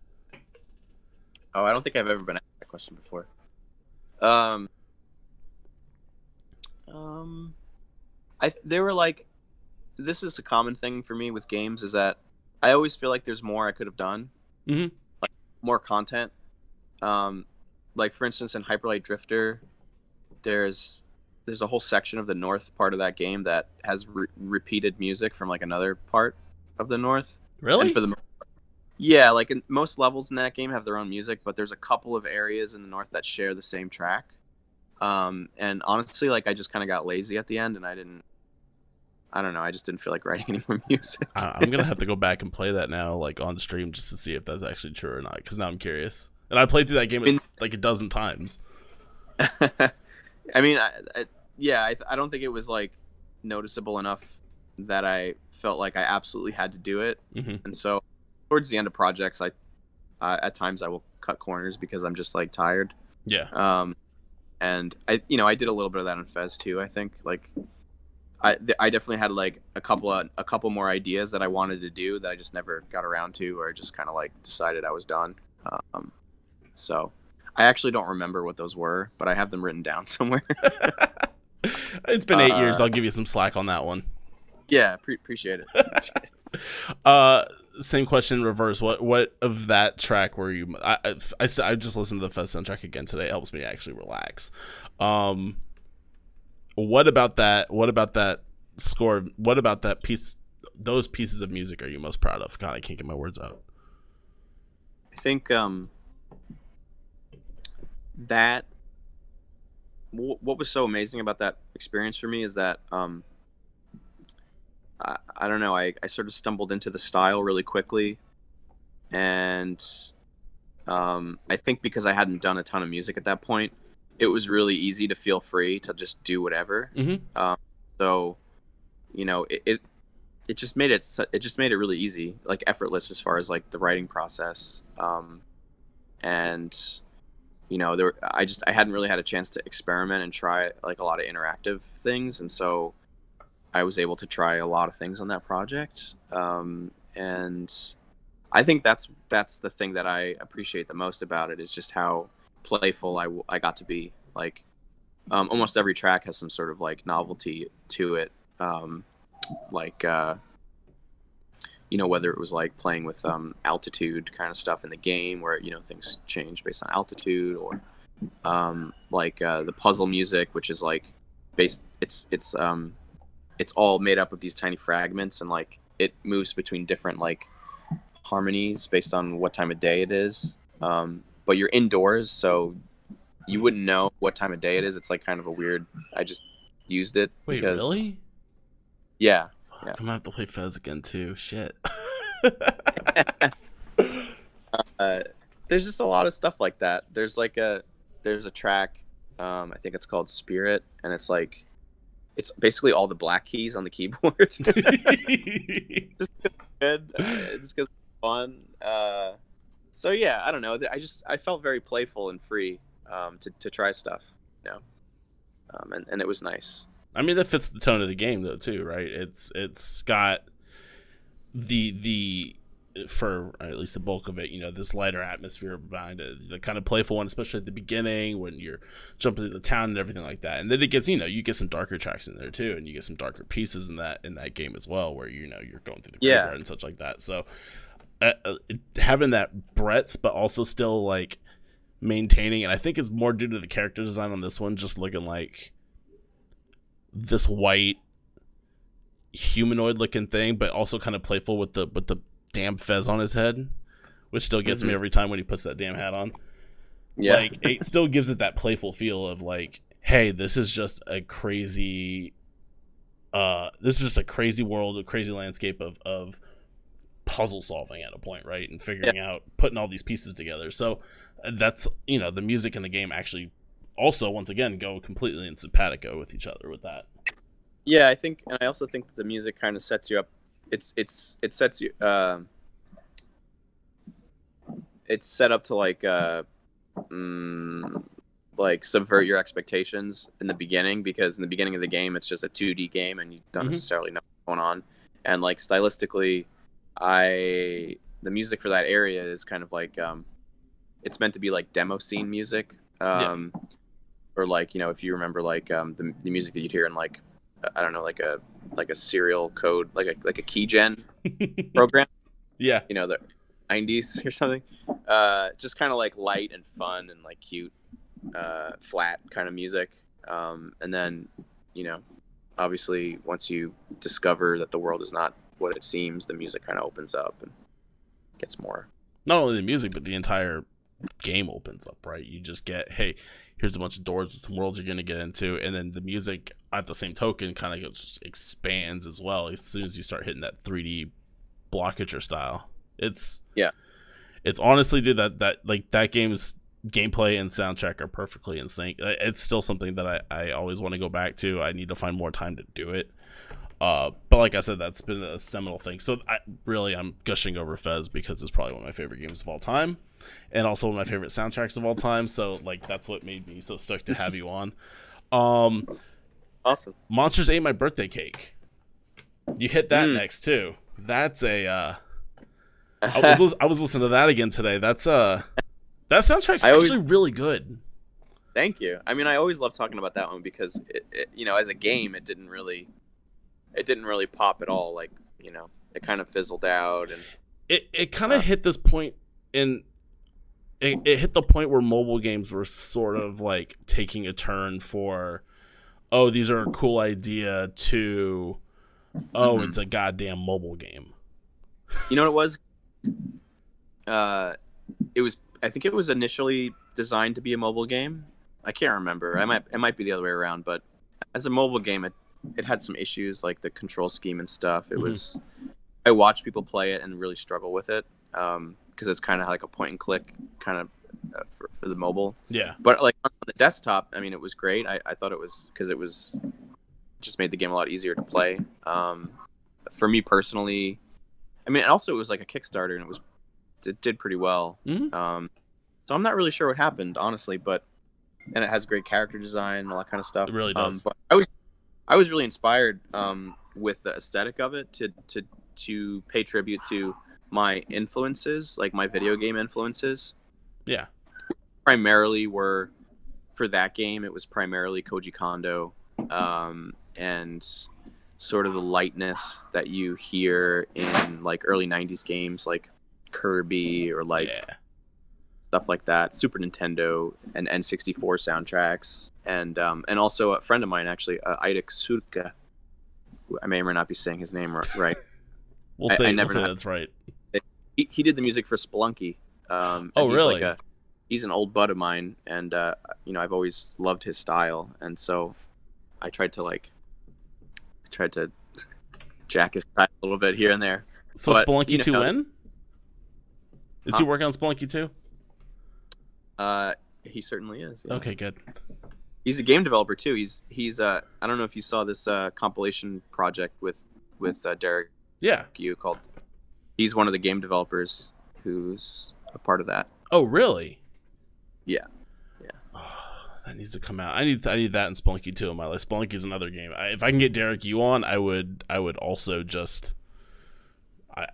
Oh, I don't think I've ever been asked that question before. They were like, this is a common thing for me with games, is that I always feel like there's more I could have done. Mm-hmm. Like more content. Like for instance, in Hyperlight Drifter, there's a whole section of the north part of that game that has repeated music from like another part of the north. Really? And for the yeah, like most levels in that game have their own music, but there's a couple of areas in the north that share the same track. And honestly, like I just kind of got lazy at the end, and I don't know, I just didn't feel like writing any more music. I'm gonna have to go back and play that now, like on stream, just to see if that's actually true or not. Because now I'm curious, and I played through that game like a dozen times. I mean, I don't think it was like noticeable enough that I felt like I absolutely had to do it. Mm-hmm. And so towards the end of projects, I at times I will cut corners because I'm just like tired. Yeah. And I did a little bit of that in Fez too. I think like I definitely had like a couple more ideas that I wanted to do that I just never got around to, or just kind of like decided I was done. So I actually don't remember what those were, but I have them written down somewhere. It's been 8 years. I'll give you some slack on that one. Yeah, appreciate it. Same question in reverse. What of that track were you? I just listened to the Fez soundtrack again today. It helps me actually relax. What about that score? What about that piece? Those pieces of music are you most proud of? God, I can't get my words out. I think that what was so amazing about that experience for me is that I don't know, I sort of stumbled into the style really quickly, and I think because I hadn't done a ton of music at that point, it was really easy to feel free to just do whatever. Mm-hmm. So it just made it really easy, like effortless as far as like the writing process. And I hadn't really had a chance to experiment and try like a lot of interactive things, and so I was able to try a lot of things on that project. And I think that's the thing that I appreciate the most about it, is just how playful I got to be. Like almost every track has some sort of like novelty to it, whether it was like playing with altitude kind of stuff in the game, where things change based on altitude, or the puzzle music, which is like it's all made up of these tiny fragments, and like it moves between different like harmonies based on what time of day it is. But you're indoors, so you wouldn't know what time of day it is. It's like kind of a weird. I just used it. Wait, because, really? Yeah. I'm gonna have to play Fez again too. Shit. There's just a lot of stuff like that. There's a track, I think it's called Spirit, and it's basically all the black keys on the keyboard. Just 'cause it's good. Just because it's fun. So yeah, I don't know. I felt very playful and free to try stuff. And it was nice. I mean, that fits the tone of the game though too, right? It's got the for at least the bulk of it, this lighter atmosphere behind it, the kind of playful one, especially at the beginning when you're jumping through the town and everything like that. And then it gets, you get some darker tracks in there too, and you get some darker pieces in that game as well, where you're going through the graveyard and such like that. So having that breadth, but also still like maintaining, and I think it's more due to the character design on this one, just looking like this white humanoid looking thing, but also kind of playful with the damn fez on his head, which still gets me every time when he puts that damn hat on. Yeah, like it still gives it that playful feel of like, hey, this is just a crazy world, a crazy landscape of puzzle solving at a point, right? And Yeah, figuring out, putting all these pieces together. So that's, the music in the game actually also, once again, go completely in simpatico with each other with that. yeah. I think, and I also think that the music kind of sets you up. It sets you. It's set up to like subvert your expectations in the beginning, because in the beginning of the game it's just a 2D game and you don't necessarily know what's going on. And like stylistically, the music for that area is kind of like it's meant to be like demo scene music. Yeah. Or like, if you remember like the music that you'd hear in like I don't know, like a serial code, like a keygen program, Yeah. the 90s or something. Just kind of like light and fun and like cute, flat kind of music. And then, obviously once you discover that the world is not what it seems, the music kind of opens up and gets more. Not only the music, but the entire game opens up, right? You just get, hey, here's a bunch of doors with some worlds you're going to get into, and then the music at the same token kind of just expands as well as soon as you start hitting that 3D blockager style. It's honestly, dude, that game's gameplay and soundtrack are perfectly in sync. It's still something that I always want to go back to. I need to find more time to do it. But like I said, that's been a seminal thing. So I'm gushing over Fez because it's probably one of my favorite games of all time, and also one of my favorite soundtracks of all time. So like that's what made me so stoked to have you on. Awesome. Monsters Ate My Birthday Cake. You hit that next too. That's a. I was listening to that again today. That soundtrack's actually really good. Thank you. I mean, I always love talking about that one because it as a game, it didn't really pop at all. Like, it kind of fizzled out, and it kind of hit this point in. It hit the point where mobile games were sort of like taking a turn for, oh, these are a cool idea, to, oh, it's a goddamn mobile game. You know what it was? I think it was initially designed to be a mobile game. I can't remember. It might be the other way around, but as a mobile game, it had some issues, like the control scheme and stuff. It was, I watched people play it and really struggle with it, because it's kind of like a point and click kind of for the mobile. Yeah. But like on the desktop, I mean, it was great. I thought it was, because it just made the game a lot easier to play. For me personally, I mean, also it was like a Kickstarter, and it did pretty well. So I'm not really sure what happened, honestly, and it has great character design and all that kind of stuff. It really does. But I was really inspired with the aesthetic of it to pay tribute to my influences, like my video game influences. Yeah. Primarily were, for that game, it was primarily Koji Kondo, and sort of the lightness that you hear in like early 90s games like Kirby or like stuff like that, Super Nintendo and N64 soundtracks, and also a friend of mine, actually, Aidek Surka, who I may or may not be saying his name right. We'll say that's right. He did the music for Spelunky. Oh, really? He's an old bud of mine, and I've always loved his style, and so I tried to jack his style a little bit here and there. So Spelunky 2 in? Is he working on Spelunky 2? He certainly is. Yeah. Okay, good. He's a game developer too. He's I don't know if you saw this compilation project with Derek. Yeah. Called. He's one of the game developers who's a part of that. Oh, really? Yeah. Oh, that needs to come out. I need that and Spelunky 2 in my life. Spelunky's another game. If I can get Derek Yu on, I would also just.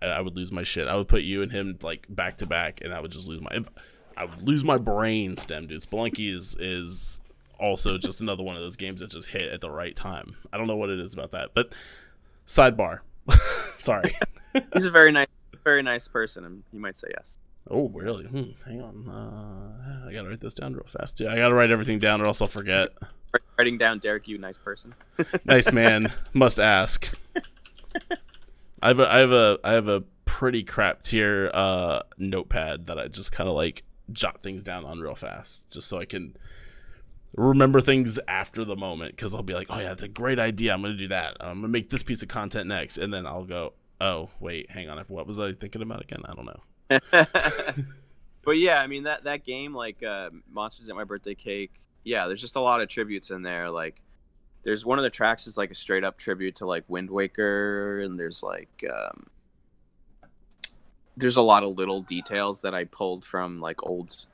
I would lose my shit. I would put you and him like back to back, and I would just lose my brain stem, dude. Spelunky is also just another one of those games that just hit at the right time. I don't know what it is about that, but sidebar. Sorry. He's a very nice person, and he might say yes. Oh, really? Hang on. I gotta write this down real fast too. I gotta write everything down, or else I'll forget. Writing down Derek Yu, nice person. Nice man. Must ask. I have a pretty crap tier notepad that I just kind of like jot things down on real fast, just so I can. remember things after the moment because I'll be like, oh yeah, that's a great idea. I'm gonna do that. I'm gonna make this piece of content next, and then I'll go, oh wait, hang on, what was I thinking about again? I don't know. But yeah, I mean that game, like Monsters at My Birthday Cake. Yeah, there's just a lot of tributes in there. Like, there's one of the tracks is like a straight up tribute to like Wind Waker, and there's like there's a lot of little details that I pulled from like old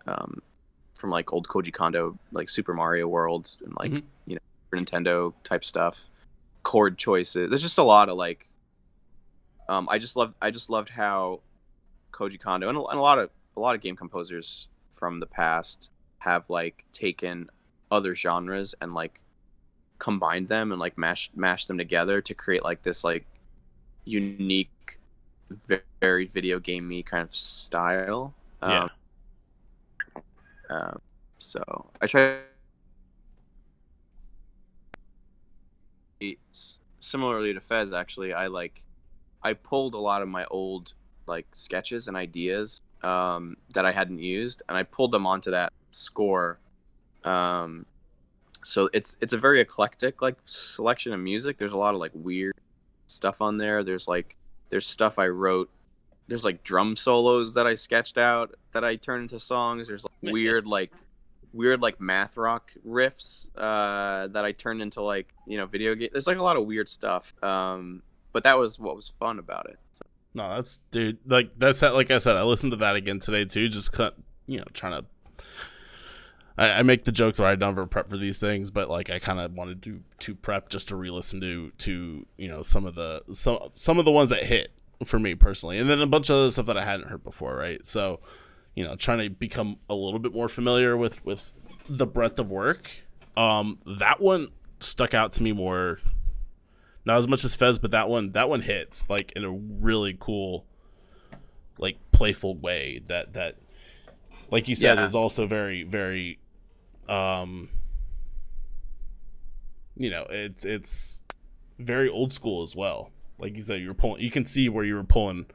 Koji Kondo, like Super Mario World and like you know, Nintendo type stuff, chord choices. There's just a lot of like I just loved how Koji Kondo and a lot of game composers from the past have like taken other genres and like combined them and like mashed them together to create like this like unique, very video gamey kind of style. So I try, similarly to Fez, actually, I pulled a lot of my old like sketches and ideas that I hadn't used, and I pulled them onto that score. So it's a very eclectic like selection of music. There's a lot of like weird stuff on there. There's stuff I wrote. There's like drum solos that I sketched out that I turned into songs. There's like weird like math rock riffs that I turned into like, you know, video game. There's like a lot of weird stuff. But that was what was fun about it. So. No, that's dude. Like I said, I listened to that again today too. Just trying to. I make the joke that I never prep for these things, but like I kind of wanted to prep just to re-listen to you know some of the ones that hit for me personally, and then a bunch of other stuff that I hadn't heard before, right? So, you know, trying to become a little bit more familiar with the breadth of work. That one stuck out to me more, not as much as Fez, but that one hits like in a really cool, like playful way that like you said is also very, very you know, it's very old school as well. Like you said, you can see where you were pulling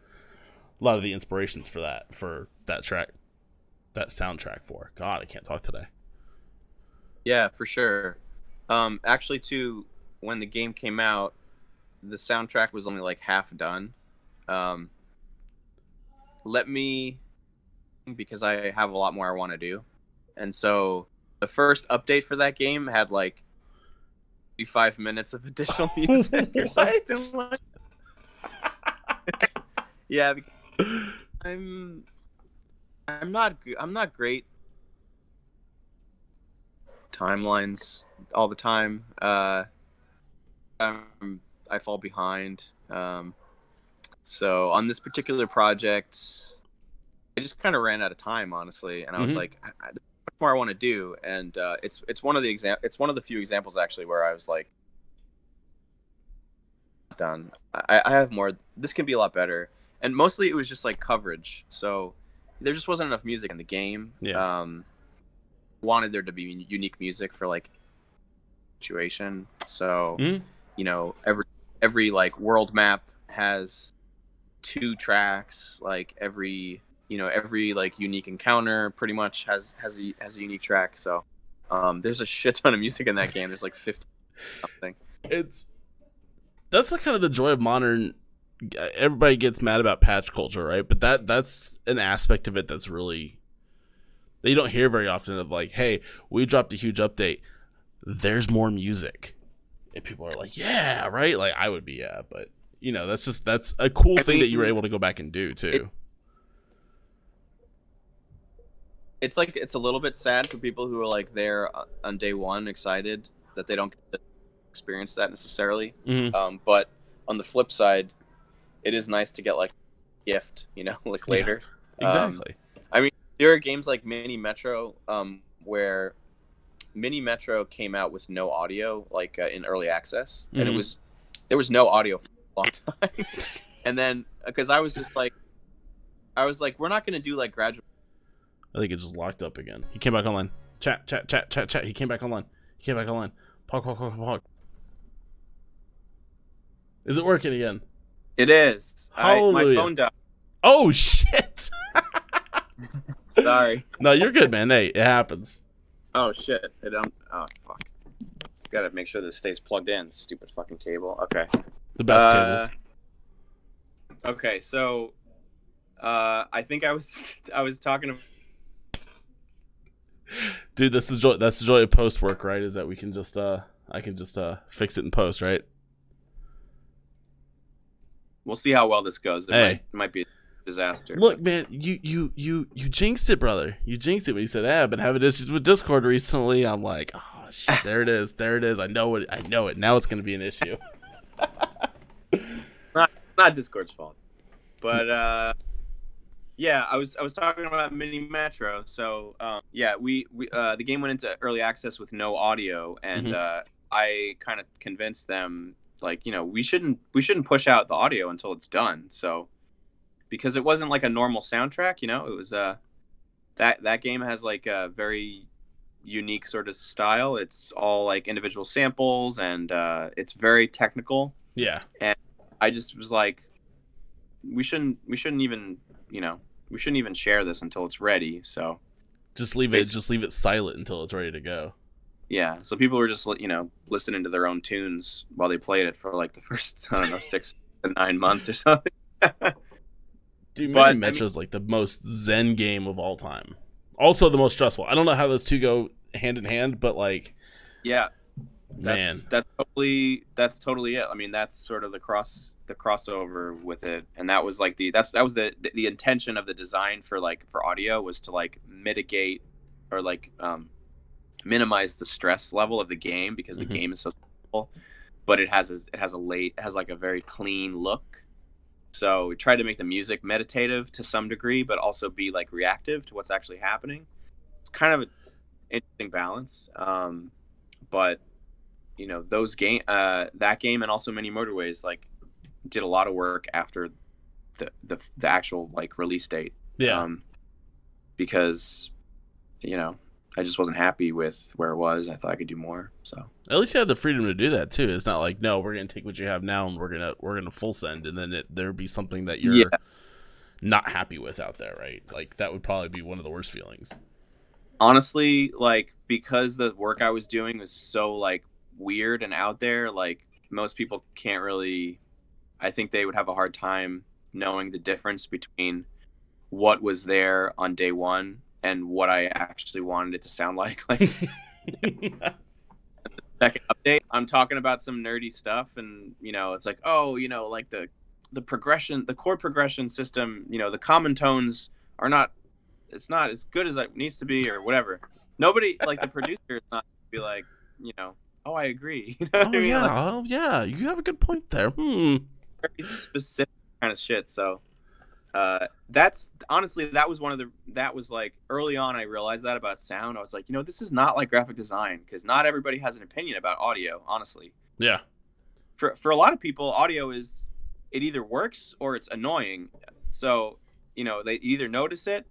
a lot of the inspirations for that track, that soundtrack for. God, I can't talk today. Yeah, for sure. Actually, too, when the game came out, the soundtrack was only like half done. Because I have a lot more I want to do, and so the first update for that game had like 5 minutes of additional music or something like. Yeah, because I'm not great timelines all the time. I fall behind. So on this particular project, I just kind of ran out of time, honestly, and I was like, there's much more I want to do, and it's one of the few examples actually where I was like, done. I have more. This can be a lot better, and mostly it was just like coverage. So there just wasn't enough music in the game. Yeah. Wanted there to be unique music for like situation. So you know, every like world map has 2 tracks. Like every like unique encounter pretty much has a unique track. So there's a shit ton of music in that game. There's like 50 something. That's the kind of the joy of modern. Everybody gets mad about patch culture, right? But that's an aspect of it that's really that you don't hear very often. Of like, hey, we dropped a huge update. There's more music, and people are like, yeah, right. Like I would be, yeah, but you know, that's a cool thing that you were able to go back and do too. It's like it's a little bit sad for people who are like there on day one, excited that they don't get to experience that necessarily. But on the flip side, it is nice to get like a gift, you know, like later. Yeah, exactly. I mean, there are games like Mini Metro, where Mini Metro came out with no audio, like in early access, and there was no audio for a long time. And then because I was like, we're not gonna do like gradual. I think it just locked up again. He came back online. Chat. He came back online. Pog. Is it working again? It is. Hallelujah. My phone died. Oh, shit. Sorry. No, you're good, man. Hey, it happens. Oh shit! Oh fuck! Gotta make sure this stays plugged in. Stupid fucking cable. Okay. The best Uh. cables. Okay. So. I think I was I was talking to. Dude, that's the joy of post work, right? Is that we can just I can just fix it in post, right? We'll see how well this goes. It might be a disaster. Look, man, you jinxed it, brother. You jinxed it when you said, "I've been having issues with Discord recently." I'm like, "Oh shit, there it is. There it is. I know it. I know it. Now it's going to be an issue." Not Discord's fault. But yeah, I was talking about Mini Metro. So yeah, we the game went into early access with no audio, and I kind of convinced them, like, we shouldn't push out the audio until it's done. So because it wasn't like a normal soundtrack, it was that game has like a very unique sort of style. It's all like individual samples, and it's very technical. Yeah. And I just was like, we shouldn't even we shouldn't even share this until it's ready. So just leave it silent until it's ready to go. Yeah, so people were just listening to their own tunes while they played it for like the first, I don't know, 6 to 9 months or something. Dude, Mini Metro's like the most zen game of all time. Also the most stressful. I don't know how those two go hand in hand, but like, yeah, man, that's totally it. I mean, that's sort of the crossover with it, and that was like that was the intention of the design for audio, was to like mitigate or like minimize the stress level of the game, because the game is so simple, but it has like a very clean look. So we tried to make the music meditative to some degree, but also be like reactive to what's actually happening. It's kind of an interesting balance. But that game and also Mini Motorways like did a lot of work after the actual like release date. Yeah. Because I just wasn't happy with where it was. I thought I could do more. So at least you had the freedom to do that too. It's not like, no, we're gonna take what you have now and we're gonna full send, and then there'd be something that you're not happy with out there, right? Like that would probably be one of the worst feelings. Honestly, like, because the work I was doing was so like weird and out there, like most people can't really. I think they would have a hard time knowing the difference between what was there on day one and what I actually wanted it to sound like. Like the second update, I'm talking about some nerdy stuff, and it's like, oh, like the progression, the chord progression system, the common tones are not. It's not as good as it needs to be, or whatever. Nobody, like the producer, is not be like, oh, I agree. Oh yeah, like, oh yeah, you have a good point there. Very specific kind of shit. So that's honestly, that was like early on, I realized that about sound. I was like, this is not like graphic design, because not everybody has an opinion about audio, honestly. Yeah. For a lot of people, audio it either works or it's annoying. So they either notice it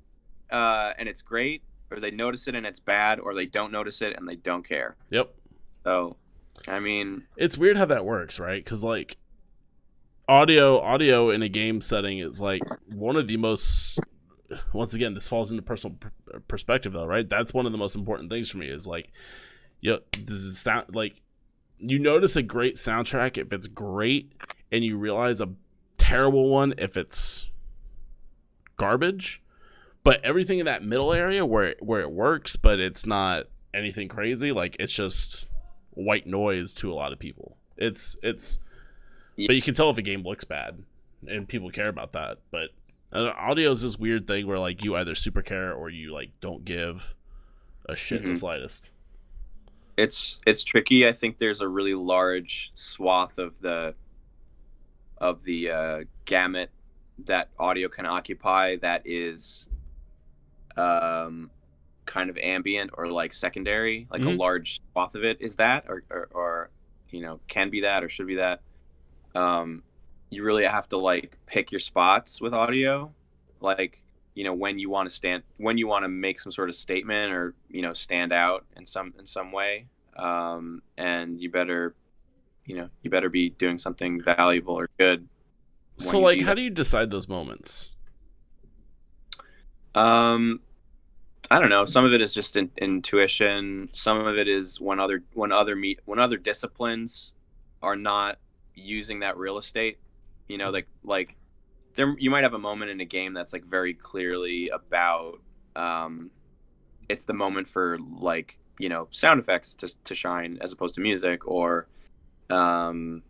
and it's great, or they notice it and it's bad, or they don't notice it and they don't care. Yep. So I mean, it's weird how that works, right? Because like audio in a game setting is like one of the most, once again, this falls into personal perspective though, right? That's one of the most important things for me, is like, does it sound like, you notice a great soundtrack if it's great, and you realize a terrible one if it's garbage. But everything in that middle area where it works, but it's not anything crazy, like it's just white noise to a lot of people. It's but you can tell if a game looks bad, and people care about that. But audio is this weird thing where like you either super care or you like don't give a shit in the slightest. It's tricky. I think there's a really large swath of the gamut that audio can occupy that is kind of ambient or like secondary. Like a large swath of it is that, or can be that, or should be that. You really have to like pick your spots with audio, like when you want to make some sort of statement, or stand out in some way, and you better be doing something valuable or good. So like, how do you decide those moments? I don't know. Some of it is just intuition. Some of it is when other disciplines are not using that real estate. You know, like there you might have a moment in a game that's like very clearly about it's the moment for like sound effects to shine as opposed to music, or um,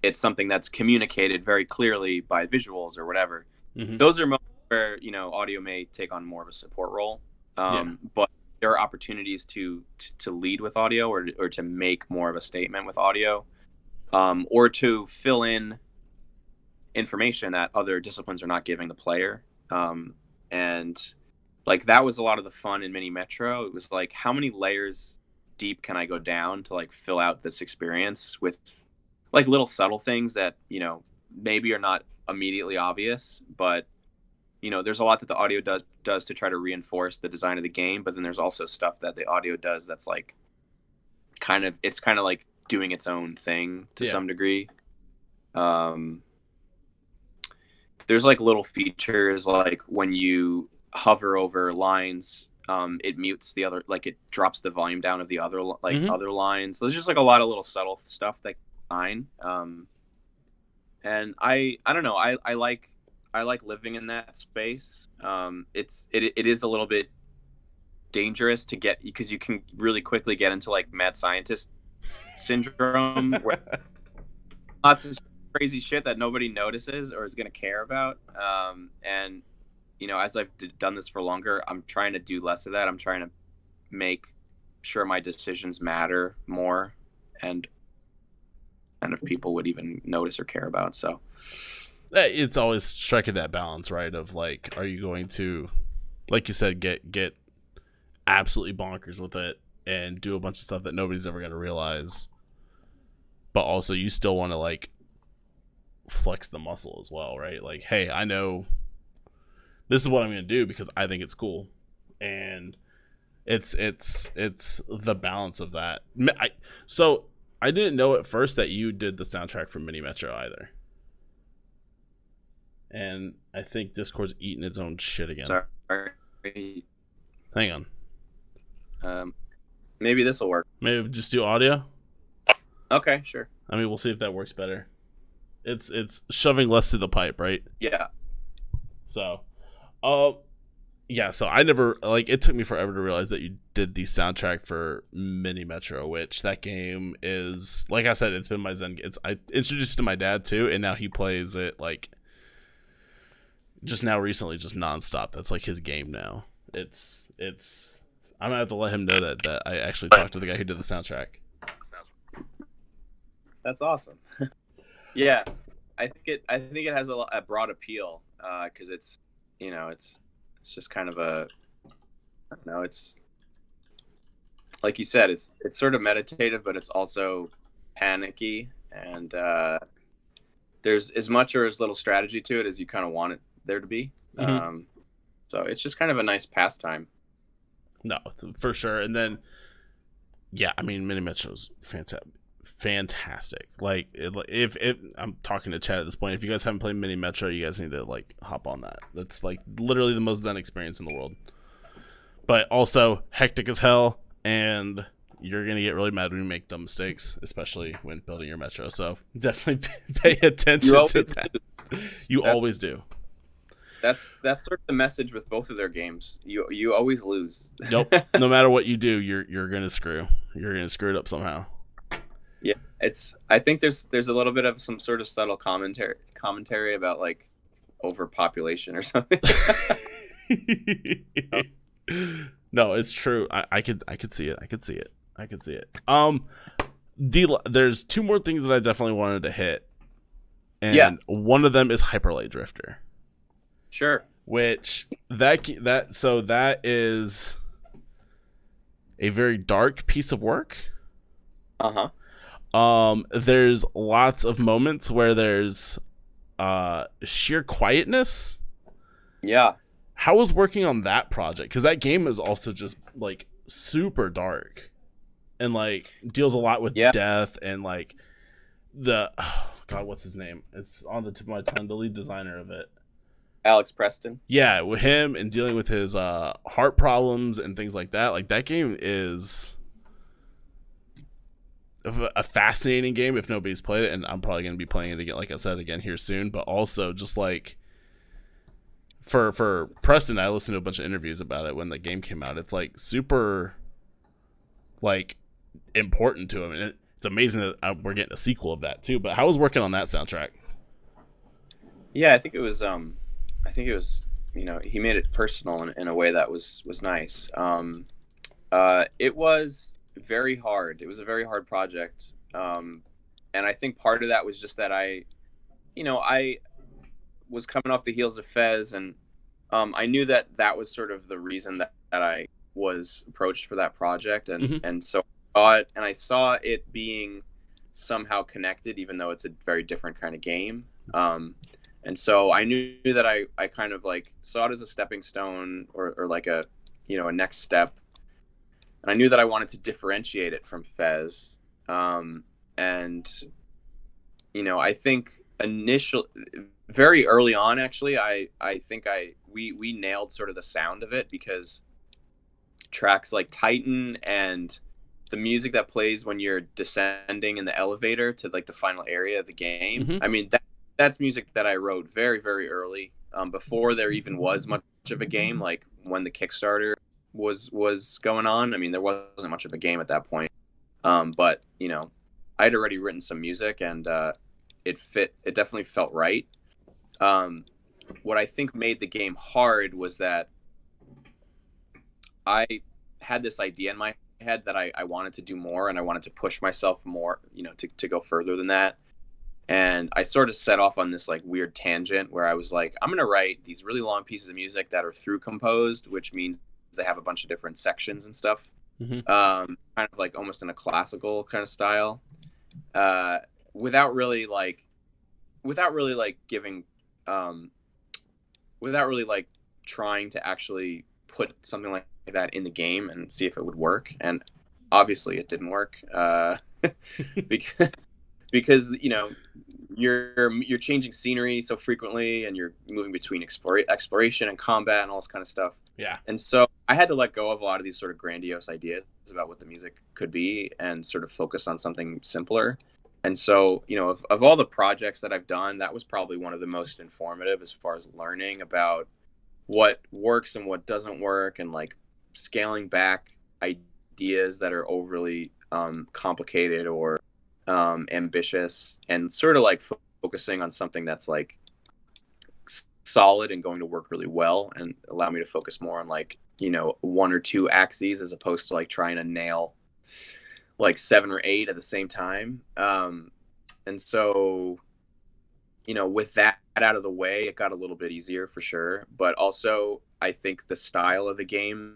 it's something that's communicated very clearly by visuals or whatever. Mm-hmm. Those are moments where audio may take on more of a support role, Yeah. but there are opportunities to lead with audio, or to make more of a statement with audio, or to fill in information that other disciplines are not giving the player. And like that was a lot of the fun in Mini Metro. It was like, how many layers deep can I go down to like fill out this experience with like little subtle things that maybe are not immediately obvious, but there's a lot that the audio does to try to reinforce the design of the game, but then there's also stuff that the audio does that's like it's kind of like doing its own thing to some degree. There's like little features, like when you hover over lines, it mutes the other, like it drops the volume down of the other other lines. So there's just like a lot of little subtle stuff that fine. And I don't know, I like living in that space. It is a little bit dangerous to get, because you can really quickly get into like mad scientist syndrome where lots of crazy shit that nobody notices or is going to care about. And as I've done this for longer, I'm trying to do less of that. I'm trying to make sure my decisions matter more, and if people would even notice or care about. So it's always striking that balance, right? Of like, are you going to, like you said, get absolutely bonkers with it and do a bunch of stuff that nobody's ever going to realize, but also you still want to like flex the muscle as well, right? Like, hey, I know this is what I'm going to do because I think it's cool, and it's the balance of that. So I didn't know at first that you did the soundtrack for Mini Metro either, and I think Discord's eating its own shit again. Sorry. Hang on. Maybe this will work. Maybe just do audio. Okay, sure. I mean, we'll see if that works better. It's shoving less through the pipe, right? Yeah. So, yeah. So I never, like, it took me forever to realize that you did the soundtrack for Mini Metro, which that game is, like I said, it's been my zen. I introduced it to my dad too, and now he plays it like just now recently, just nonstop. That's like his game now. It's. I'm gonna have to let him know that I actually talked to the guy who did the soundtrack. That's awesome. Yeah, I think it has a broad appeal, because it's just kind of a, I don't know, it's like you said, it's sort of meditative, but it's also panicky, and there's as much or as little strategy to it as you kind of want it there to be. Mm-hmm. So it's just kind of a nice pastime. No, for sure. And then, yeah, I mean, Mini Metro's fantastic. Like, if I'm talking to Chad at this point, if you guys haven't played Mini Metro, you guys need to like hop on that. That's like literally the most zen experience in the world, but also hectic as hell, and you're gonna get really mad when you make dumb mistakes, especially when building your Metro. So definitely pay attention to that. You always do. That's sort of the message with both of their games. You always lose. Nope. No matter what you do, you're gonna screw. You're gonna screw it up somehow. Yeah, I think there's a little bit of some sort of subtle commentary about like overpopulation or something. No, it's true. I could see it. I could see it. There's two more things that I definitely wanted to hit, and one of them is Hyperlight Drifter. Sure. Which that is a very dark piece of work. There's lots of moments where there's sheer quietness. Yeah. How was working on that project? Because that game is also just like super dark, and like deals a lot with death, and like God, what's his name? It's on the tip of my tongue. The lead designer of it. Alex Preston. Yeah, with him and dealing with his heart problems and things like that. Like that game is a fascinating game if nobody's played it, and I'm probably going to be playing it again, like I said, again here soon. But also just like for Preston, I listened to a bunch of interviews about it when the game came out. It's like super like important to him, and it's amazing that we're getting a sequel of that too. But how was working on that soundtrack? Yeah, I think it was. I think it was. He made it personal in a way that was nice. It was very hard. It was a very hard project, and I think part of that was just that I was coming off the heels of Fez, and I knew that was sort of the reason that I was approached for that project, and Mm-hmm. and so I saw it, and I saw it being somehow connected, even though it's a very different kind of game. And so I knew that I kind of like saw it as a stepping stone or like a next step. And I knew that I wanted to differentiate it from Fez. And I think very early on, actually, I think we nailed sort of the sound of it, because tracks like Titan and the music that plays when you're descending in the elevator to like the final area of the game. Mm-hmm. I mean, that's music that I wrote very, very early, before there even was much of a game. Like when the Kickstarter was going on. I mean, there wasn't much of a game at that point. But I had already written some music, and it fit. It definitely felt right. What I think made the game hard was that I had this idea in my head that I wanted to do more, and I wanted to push myself more, to go further than that. And I sort of set off on this like weird tangent where I was like, I'm going to write these really long pieces of music that are through composed, which means they have a bunch of different sections and stuff. Mm-hmm. Kind of like almost in a classical kind of style, without really like giving, without really like trying to actually put something like that in the game and see if it would work. And obviously it didn't work, because you're changing scenery so frequently, and you're moving between exploration and combat and all this kind of stuff. Yeah. And so I had to let go of a lot of these sort of grandiose ideas about what the music could be and sort of focus on something simpler. And so, of all the projects that I've done, that was probably one of the most informative as far as learning about what works and what doesn't work, and like scaling back ideas that are overly complicated or ambitious, and sort of like focusing on something that's like solid and going to work really well, and allow me to focus more on like one or two axes, as opposed to like trying to nail like 7 or 8 at the same time. And so with that out of the way, it got a little bit easier for sure. But also I think the style of the game,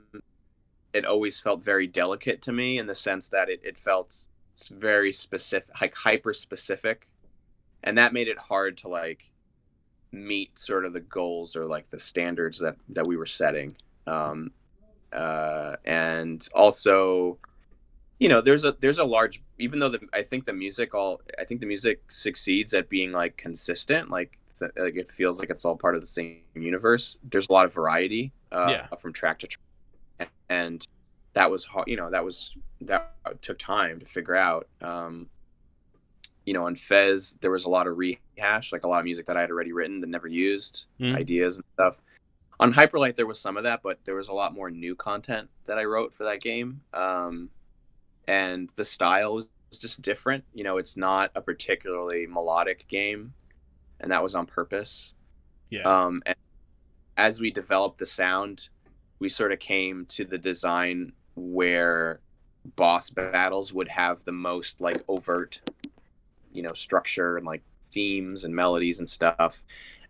it always felt very delicate to me, in the sense that it felt very specific, like hyper specific, and that made it hard to like meet sort of the goals or like the standards that we were setting. And also, there's a large, even though I think the music succeeds at being like consistent, like it feels like it's all part of the same universe. There's a lot of variety from track to track, and that was hard. That took time to figure out. On Fez, there was a lot of rehash, like a lot of music that I had already written that never used, ideas and stuff. On Hyperlight, there was some of that, but there was a lot more new content that I wrote for that game. And the style was just different. It's not a particularly melodic game, and that was on purpose. Yeah. And as we developed the sound, we sort of came to the design where boss battles would have the most like overt, structure and like themes and melodies and stuff.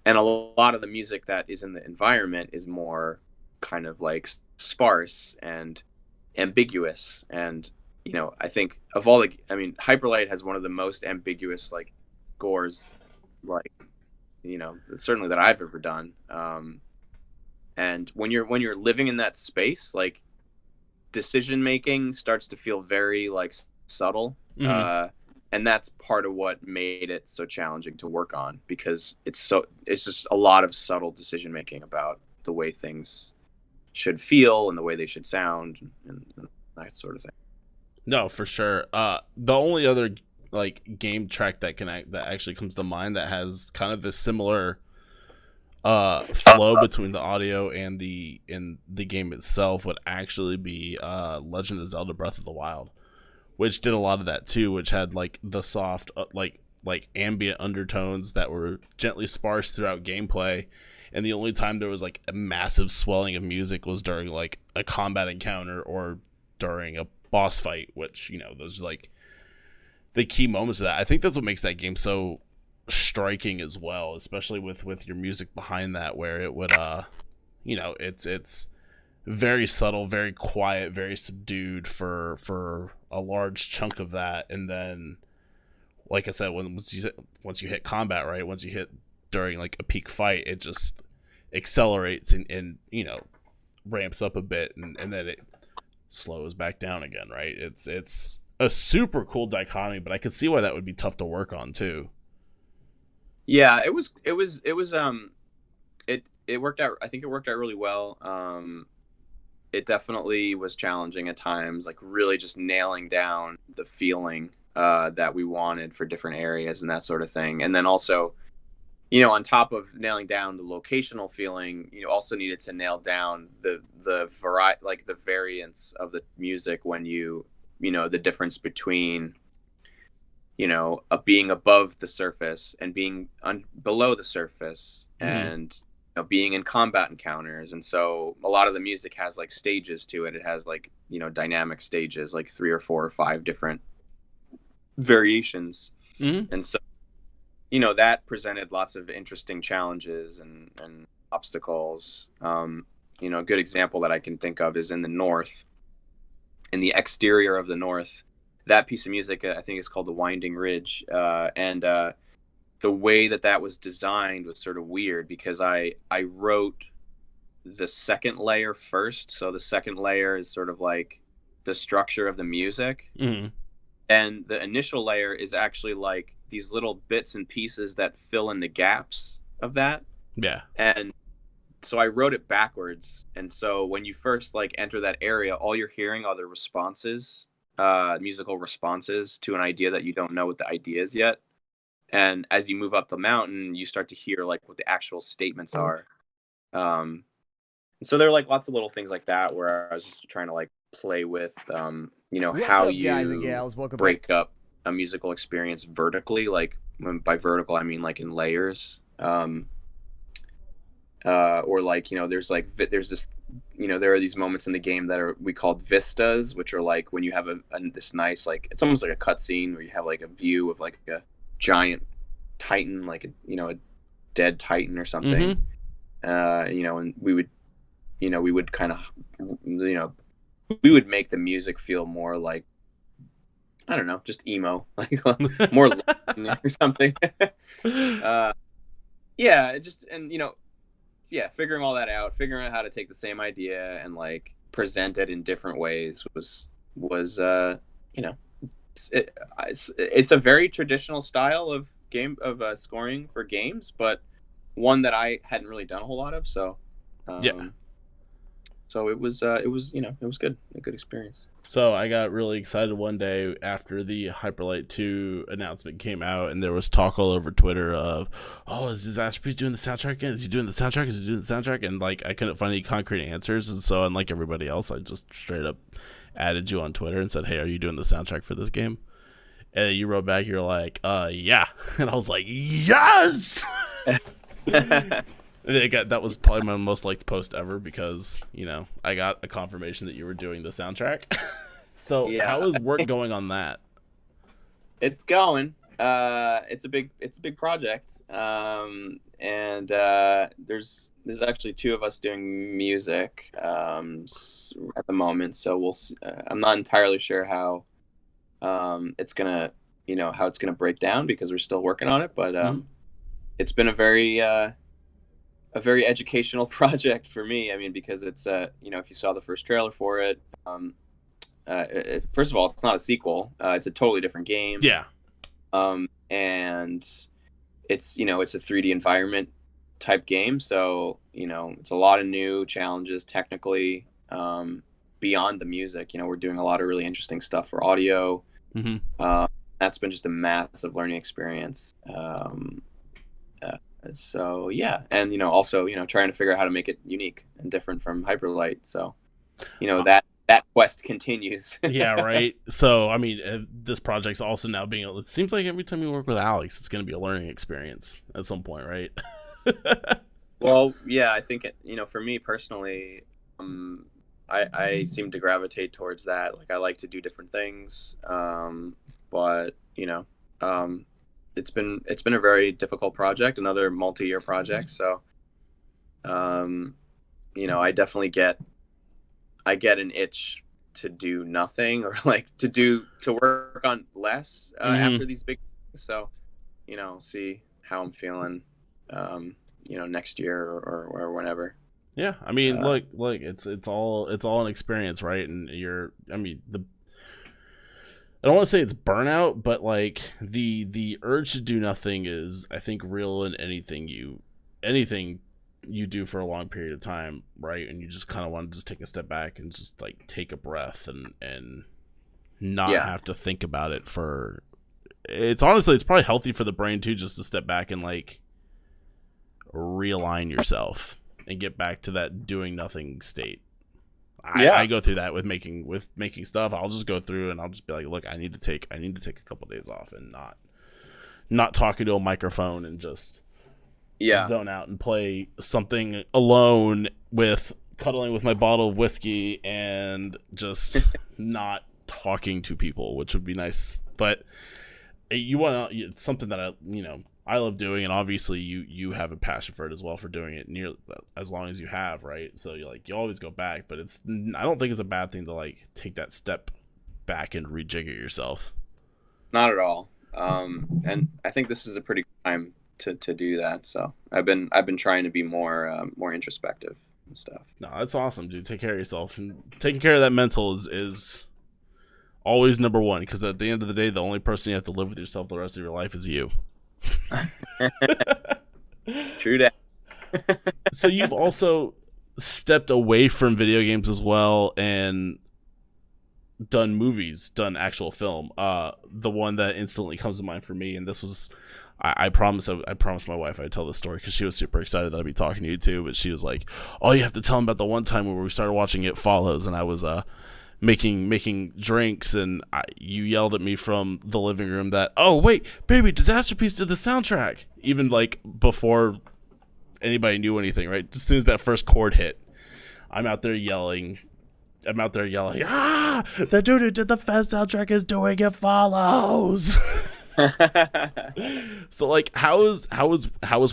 And a lot of the music that is in the environment is more kind of like sparse and ambiguous. And I think of all Hyperlight has one of the most ambiguous like scores, like certainly that I've ever done. And when you're living in that space, like decision making starts to feel very like subtle. Mm-hmm. and that's part of what made it so challenging to work on, because it's just a lot of subtle decision making about the way things should feel and the way they should sound, and that sort of thing. No, for sure. The only other like game track that actually comes to mind that has kind of this similar flow between the audio and the game itself would actually be Legend of Zelda Breath of the Wild, which did a lot of that too, which had like the soft like ambient undertones that were gently sparse throughout gameplay, and the only time there was like a massive swelling of music was during like a combat encounter or during a boss fight, which, you know, those are like the key moments of that. I think that's what makes that game so striking as well, especially with your music behind that, where it would you know, it's very subtle, very quiet, very subdued for a large chunk of that, and then like I said, once you hit combat, right, once you hit during like a peak fight, it just accelerates and you know, ramps up a bit, and then it slows back down again, right? It's a super cool dichotomy, but I could see why that would be tough to work on too. Yeah, it worked out. I think it worked out really well. It definitely was challenging at times, like really just nailing down the feeling that we wanted for different areas and that sort of thing. And then also, you know, on top of nailing down the locational feeling, you also needed to nail down the variety, like the variance of the music when you know, the difference between, you know, being above the surface and being below the surface, and you know, being in combat encounters. And so a lot of the music has like stages to it. It has like, you know, dynamic stages, like 3 or 4 or 5 different variations. And so, you know, that presented lots of interesting challenges and obstacles. You know, a good example that I can think of is in the north, in the exterior of the north. That piece of music, I think, is called The Winding Ridge. And the way that was designed was sort of weird, because I wrote the second layer first. So the second layer is sort of like the structure of the music. And the initial layer is actually like these little bits and pieces that fill in the gaps of that. Yeah. And so I wrote it backwards. And so when you first like enter that area, all you're hearing are the responses, musical responses to an idea that you don't know what the idea is yet. And as you move up the mountain, you start to hear like what the actual statements are. And so there are like lots of little things like that where I was just trying to like play with, you know, What's how up, you guys and gals? Welcome break back. up a musical experience vertically. Like by vertical, I mean like in layers. Or like, you know, there's this, you know, there are these moments in the game that we called vistas, which are like when you have this nice, like, it's almost like a cutscene where you have like a view of like a giant titan, like a, you know, a dead titan or something. You know, and we would kind of, you know, we would make the music feel more like, I don't know, just emo, like more or something. Yeah, and you know, yeah, figuring all that out, figuring out how to take the same idea and like present it in different ways was you know, it's a very traditional style of scoring for games, but one that I hadn't really done a whole lot of. So Yeah. so it was you know, it was good, a good experience. So I got really excited one day after the Hyperlight 2 announcement came out, and there was talk all over Twitter of, oh, is Disasterpeace doing the soundtrack again? Is he doing the soundtrack? Is he doing the soundtrack? And like, I couldn't find any concrete answers, and so unlike everybody else, I just straight up added you on Twitter and said, hey, are you doing the soundtrack for this game? And you wrote back, you're like, yeah. And I was like, yes! That was probably my most liked post ever, because, you know, I got a confirmation that you were doing the soundtrack. So yeah. How is work going on that? It's going. It's a big project. And there's actually 2 of us doing music at the moment. So we'll see. I'm not entirely sure how it's gonna, you know, how it's gonna break down, because we're still working on it. But it's been a very educational project for me. I mean, because it's you know, if you saw the first trailer for it, first of all, it's not a sequel. It's a totally different game. Yeah. And it's a 3D environment type game, so it's a lot of new challenges technically, beyond the music. We're doing a lot of really interesting stuff for audio. Mm-hmm. That's been just a massive learning experience. Uh, so yeah, and also trying to figure out how to make it unique and different from Hyperlight. So that quest continues. Yeah, right. So, I mean, this project's also now being. It seems like every time you work with Alex, it's going to be a learning experience at some point, right? Well, yeah, I think for me personally, I seem to gravitate towards that. Like I like to do different things, but it's been a very difficult project, another multi-year project. So, I definitely get an itch to do nothing, or like to work on less after these big things. So, see how I'm feeling, next year or whenever. Yeah, I mean, look, it's all an experience, right? And I mean, I don't want to say it's burnout, but like the urge to do nothing is, I think, real in anything you do for a long period of time, right? And you just kind of want to just take a step back and just like take a breath and not have to think about it for. It's probably healthy for the brain too, just to step back and like realign yourself and get back to that doing nothing state. I go through that with making stuff. I'll just go through and I'll just be like, look, I need to take a couple of days off and not talking to a microphone and just zone out and play something alone with cuddling with my bottle of whiskey and just not talking to people, which would be nice. But it's something that I love doing, and obviously you have a passion for it as well, for doing it as long as you have, right? So you always go back, but I don't think it's a bad thing to like take that step back and rejigger yourself. Not at all. And I think this is a pretty good time to do that. So I've been trying to be more introspective and stuff. No, that's awesome, dude. Take care of yourself, and taking care of that mental is always number one, because at the end of the day, the only person you have to live with yourself the rest of your life is you. True that. So you've also stepped away from video games as well and done movies, done actual film. The one that instantly comes to mind for me, and this was, I promised my wife I'd tell this story because she was super excited that I'd be talking to you too, but she was like, oh, you have to tell him about the one time where we started watching It Follows, and I was making drinks, and you yelled at me from the living room that, oh wait, baby, Disasterpeace did the soundtrack, even like before anybody knew anything, right? As soon as that first chord hit, I'm out there yelling, the dude who did the Fez soundtrack is doing It Follows. So like, how was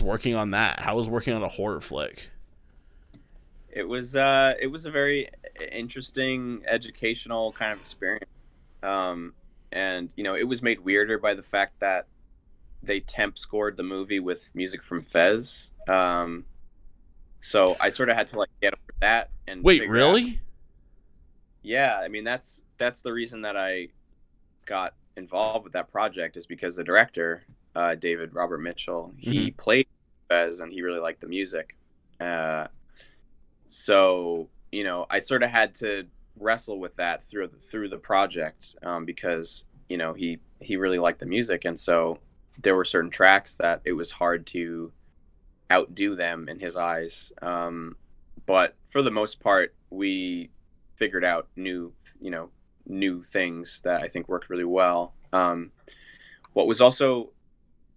working on that? How was working on a horror flick? It was a very interesting educational kind of experience, and it was made weirder by the fact that they temp scored the movie with music from Fez. So I sort of had to like get over that and wait, really? Yeah, I mean that's the reason that I got involved with that project, is because the director, David Robert Mitchell, he played Fez and he really liked the music. So I sort of had to wrestle with that through the project, because he really liked the music, and so there were certain tracks that it was hard to outdo them in his eyes. But for the most part, we figured out new things that I think worked really well. What was also,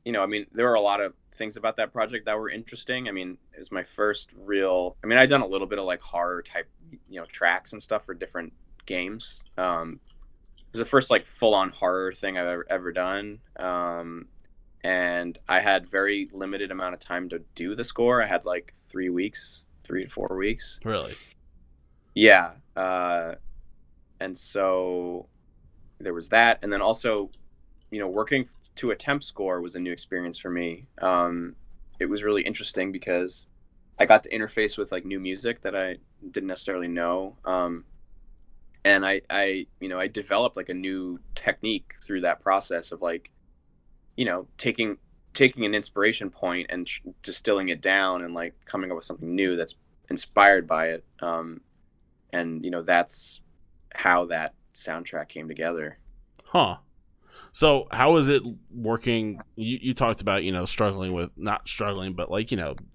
I mean, there were a lot of things about that project that were interesting. I mean, it was my first real, I'd done a little bit of like horror type, tracks and stuff for different games. It was the first like full on horror thing I've ever done. And I had very limited amount of time to do the score. I had like 3 to 4 weeks. Really? Yeah. And so there was that. And then also, working to a temp score was a new experience for me. It was really interesting because I got to interface with like new music that I didn't necessarily know. And I developed like a new technique through that process of like taking an inspiration point and distilling it down and like coming up with something new that's inspired by it. And that's how that soundtrack came together. Huh. So how is it working? You talked about struggling with not struggling, but like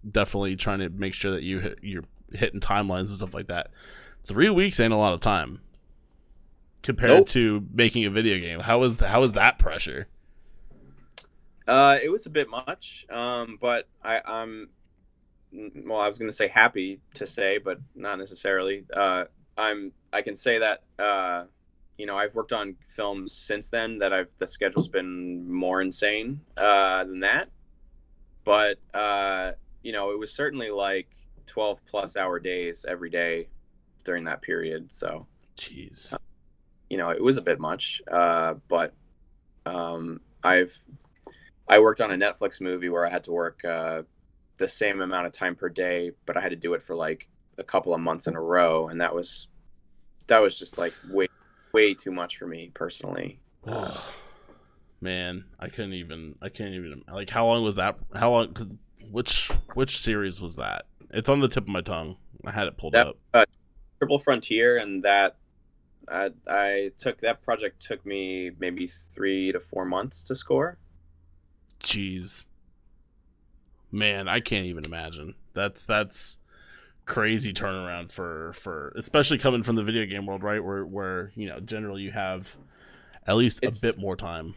definitely trying to make sure that you're hitting timelines and stuff like that. 3 weeks ain't a lot of time compared Nope. to making a video game. How is that pressure? It was a bit much, but well, I was going to say happy to say, but not necessarily. I can say that I've worked on films since then that the schedule's been more insane than that, but it was certainly like 12+ hour days every day during that period. So, Jeez. It was a bit much, but I worked on a Netflix movie where I had to work the same amount of time per day, but I had to do it for like a couple of months in a row, and that was just like way too much for me personally. Man, I can't even like how long was that? How long? Which series was that? It's on the tip of my tongue. I had it pulled up. Triple Frontier, and that that project took me maybe 3 to 4 months to score. Jeez. Man, I can't even imagine. That's crazy turnaround for especially coming from the video game world, right? Where generally you have at least a bit more time.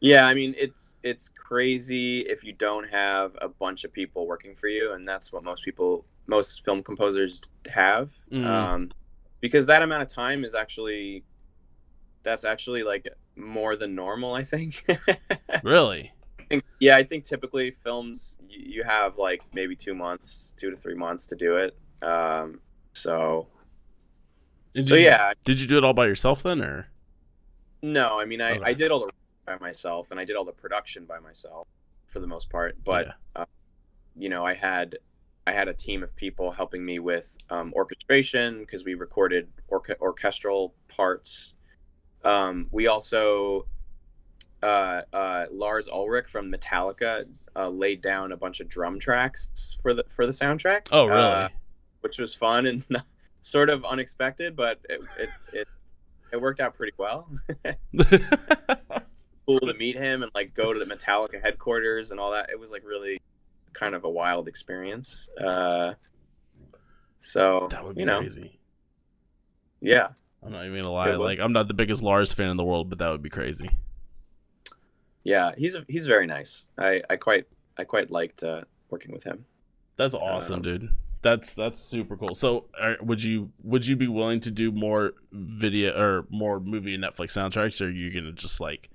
Yeah, I mean it's crazy if you don't have a bunch of people working for you, and that's what most film composers have. Because that amount of time is actually like more than normal, I think. Really? I think typically films you have like maybe 2 months, 2 to 3 months to do it. Yeah. Did you do it all by yourself then, or? No, I mean Okay. I did all the by myself, and I did all the production by myself for the most part. But Yeah. I had a team of people helping me with orchestration because we recorded orchestral parts. We also Lars Ulrich from Metallica laid down a bunch of drum tracks for the soundtrack. Oh, really? Which was fun and sort of unexpected, but it worked out pretty well. Cool to meet him and like go to the Metallica headquarters and all that. It was like really kind of a wild experience. So that would be crazy. Yeah. I'm not even gonna lie. Like, I'm not the biggest Lars fan in the world, but that would be crazy. Yeah, he's very nice. I quite liked working with him. That's awesome, dude. That's super cool. So, would you be willing to do more video or more movie and Netflix soundtracks, or are you gonna just like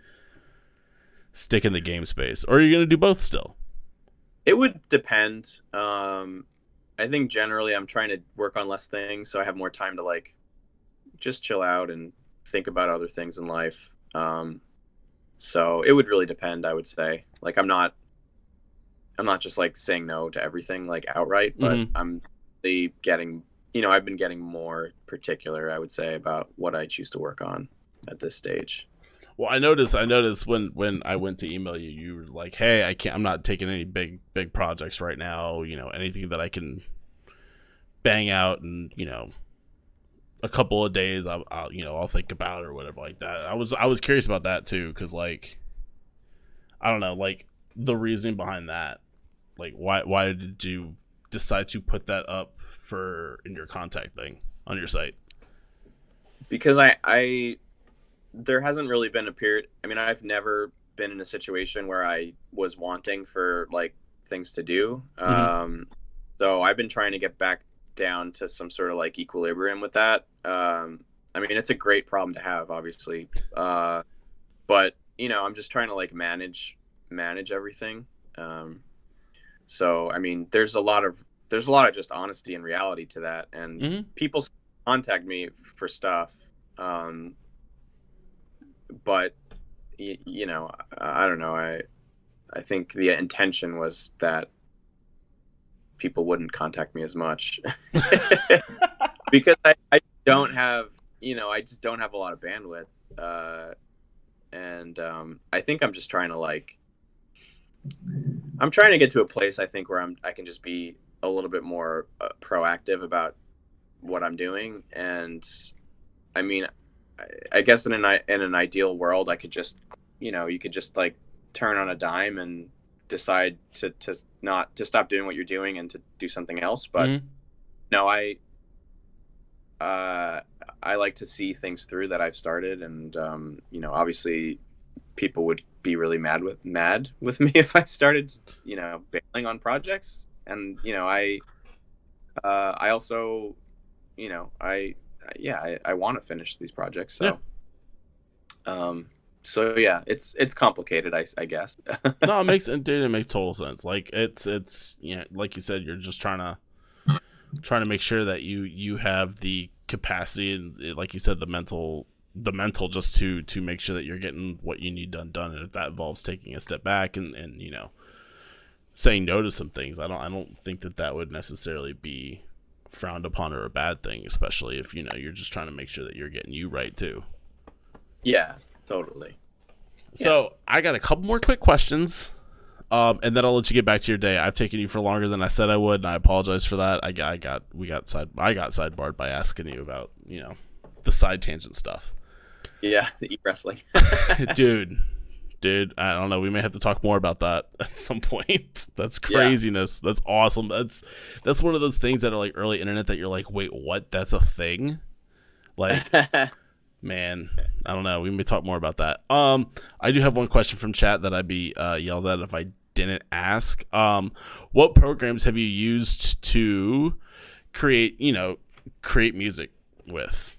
stick in the game space, or are you gonna do both still? It would depend. I think generally I'm trying to work on less things, so I have more time to like just chill out and think about other things in life. So it would really depend, I would say. Like I'm not just like saying no to everything like outright, but I'm really getting, I've been getting more particular, I would say, about what I choose to work on at this stage. Well, I noticed when I went to email you, you were like, "Hey, I'm not taking any big projects right now. Anything that I can bang out and a couple of days, I'll think about it or whatever like that." I was curious about that too, because like, I don't know, like the reasoning behind that, like why did you decide to put that up in your contact thing on your site? Because there hasn't really been a period. I mean, I've never been in a situation where I was wanting for like things to do. So I've been trying to get back down to some sort of like equilibrium with that. I mean, it's a great problem to have, obviously. But I'm just trying to like manage everything. So I mean, there's a lot of just honesty and reality to that, and people contact me for stuff. But I don't know. I think the intention was that people wouldn't contact me as much because I don't have, I just don't have a lot of bandwidth. and I think I'm just trying to like I'm trying to get to a place I think where I can just be a little bit more proactive about what I'm doing. And I mean, I guess in an ideal world, I could just, you could just like turn on a dime and decide to not to stop doing what you're doing and to do something else. But no, I like to see things through that I've started, and obviously people would be really mad with me if I started, bailing on projects. And I also, I want to finish these projects. So, so yeah, it's complicated, I guess. No, it makes total sense. Like it's like you said, you're just trying to make sure that you have the capacity and, like you said, the mental just to make sure that you're getting what you need done. And if that involves taking a step back and saying no to some things, I don't think that would necessarily be frowned upon or a bad thing, especially if you're just trying to make sure that you're getting you right too. Yeah, totally. So I got a couple more quick questions, and then I'll let you get back to your day. I've taken you for longer than I said I would, and I apologize for that. I got sidebarred by asking you about the side tangent stuff. Yeah, the e-wrestling. dude, I don't know. We may have to talk more about that at some point. That's craziness. Yeah. That's awesome. That's one of those things that are like early internet that you're like, wait, what? That's a thing? Like, man, I don't know. We may talk more about that. I do have one question from chat that I'd be yelled at if I didn't ask. What programs have you used to create music with?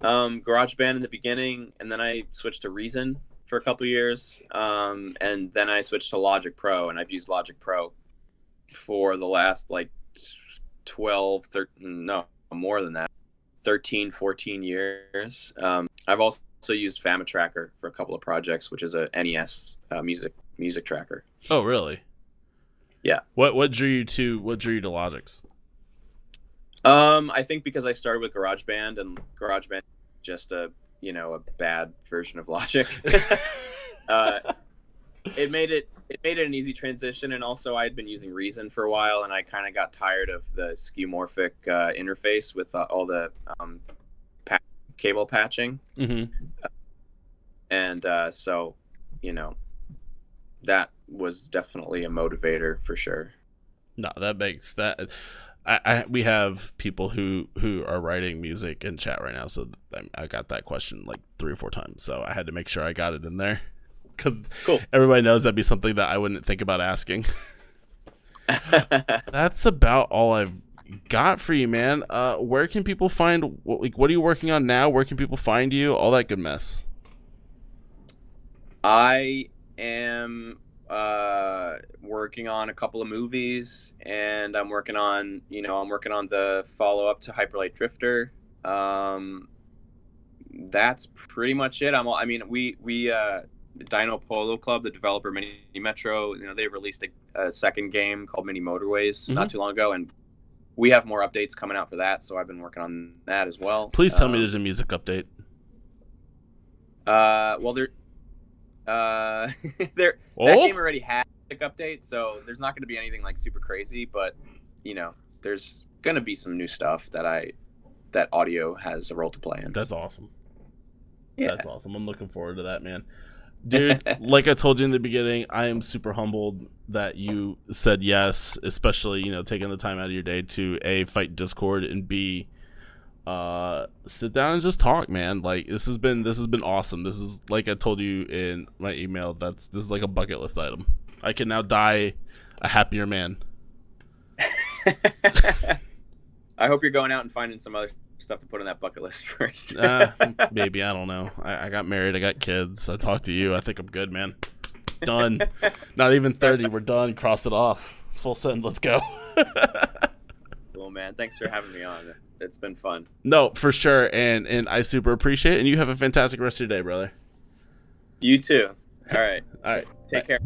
GarageBand in the beginning, and then I switched to Reason for a couple years, and then I switched to Logic Pro, and I've used Logic Pro for the last like 12, 13, no, more than that, 13, 14 years. I've also used FamiTracker for a couple of projects, which is a NES music tracker. Oh, really? Yeah. What drew you to Logic's? I think because I started with GarageBand, and GarageBand is just a bad version of Logic. It made it an easy transition, and also I had been using Reason for a while, and I kind of got tired of the skeuomorphic interface with all the cable patching. Mm-hmm. And so that was definitely a motivator for sure. No, that makes that. We have people who are writing music in chat right now, so I got that question like 3 or 4 times, so I had to make sure I got it in there because everybody knows that'd be something that I wouldn't think about asking. That's about all I've got for you, man. Where can people find what are you working on now? Where can people find you? All that good mess. I am working on a couple of movies, and I'm working on the follow-up to Hyperlight Drifter. That's pretty much it. We Dino Polo Club, the developer Mini Metro, they released a second game called Mini Motorways not too long ago, and we have more updates coming out for that, so I've been working on that as well. Please tell me there's a music update. Well, that game already had a music update, so there's not going to be anything like super crazy, but there's going to be some new stuff that audio has a role to play in. That's awesome. Yeah. That's awesome. I'm looking forward to that, man. Dude, like I told you in the beginning, I am super humbled that you said yes, especially, taking the time out of your day to A, fight Discord, and B, sit down and just talk, man. Like this has been awesome. This is, like I told you in my email, this is like a bucket list item. I can now die a happier man. I hope you're going out and finding some other stuff to put on that bucket list first. Maybe, I don't know. I got married, I got kids, I talked to you. I think I'm good, man. Done. Not even 30, we're done. Cross it off. Full send, let's go. Cool, man. Thanks for having me on. It's been fun. No, for sure, and I super appreciate it, and you have a fantastic rest of your day, brother. You too. All right. All right. Take care.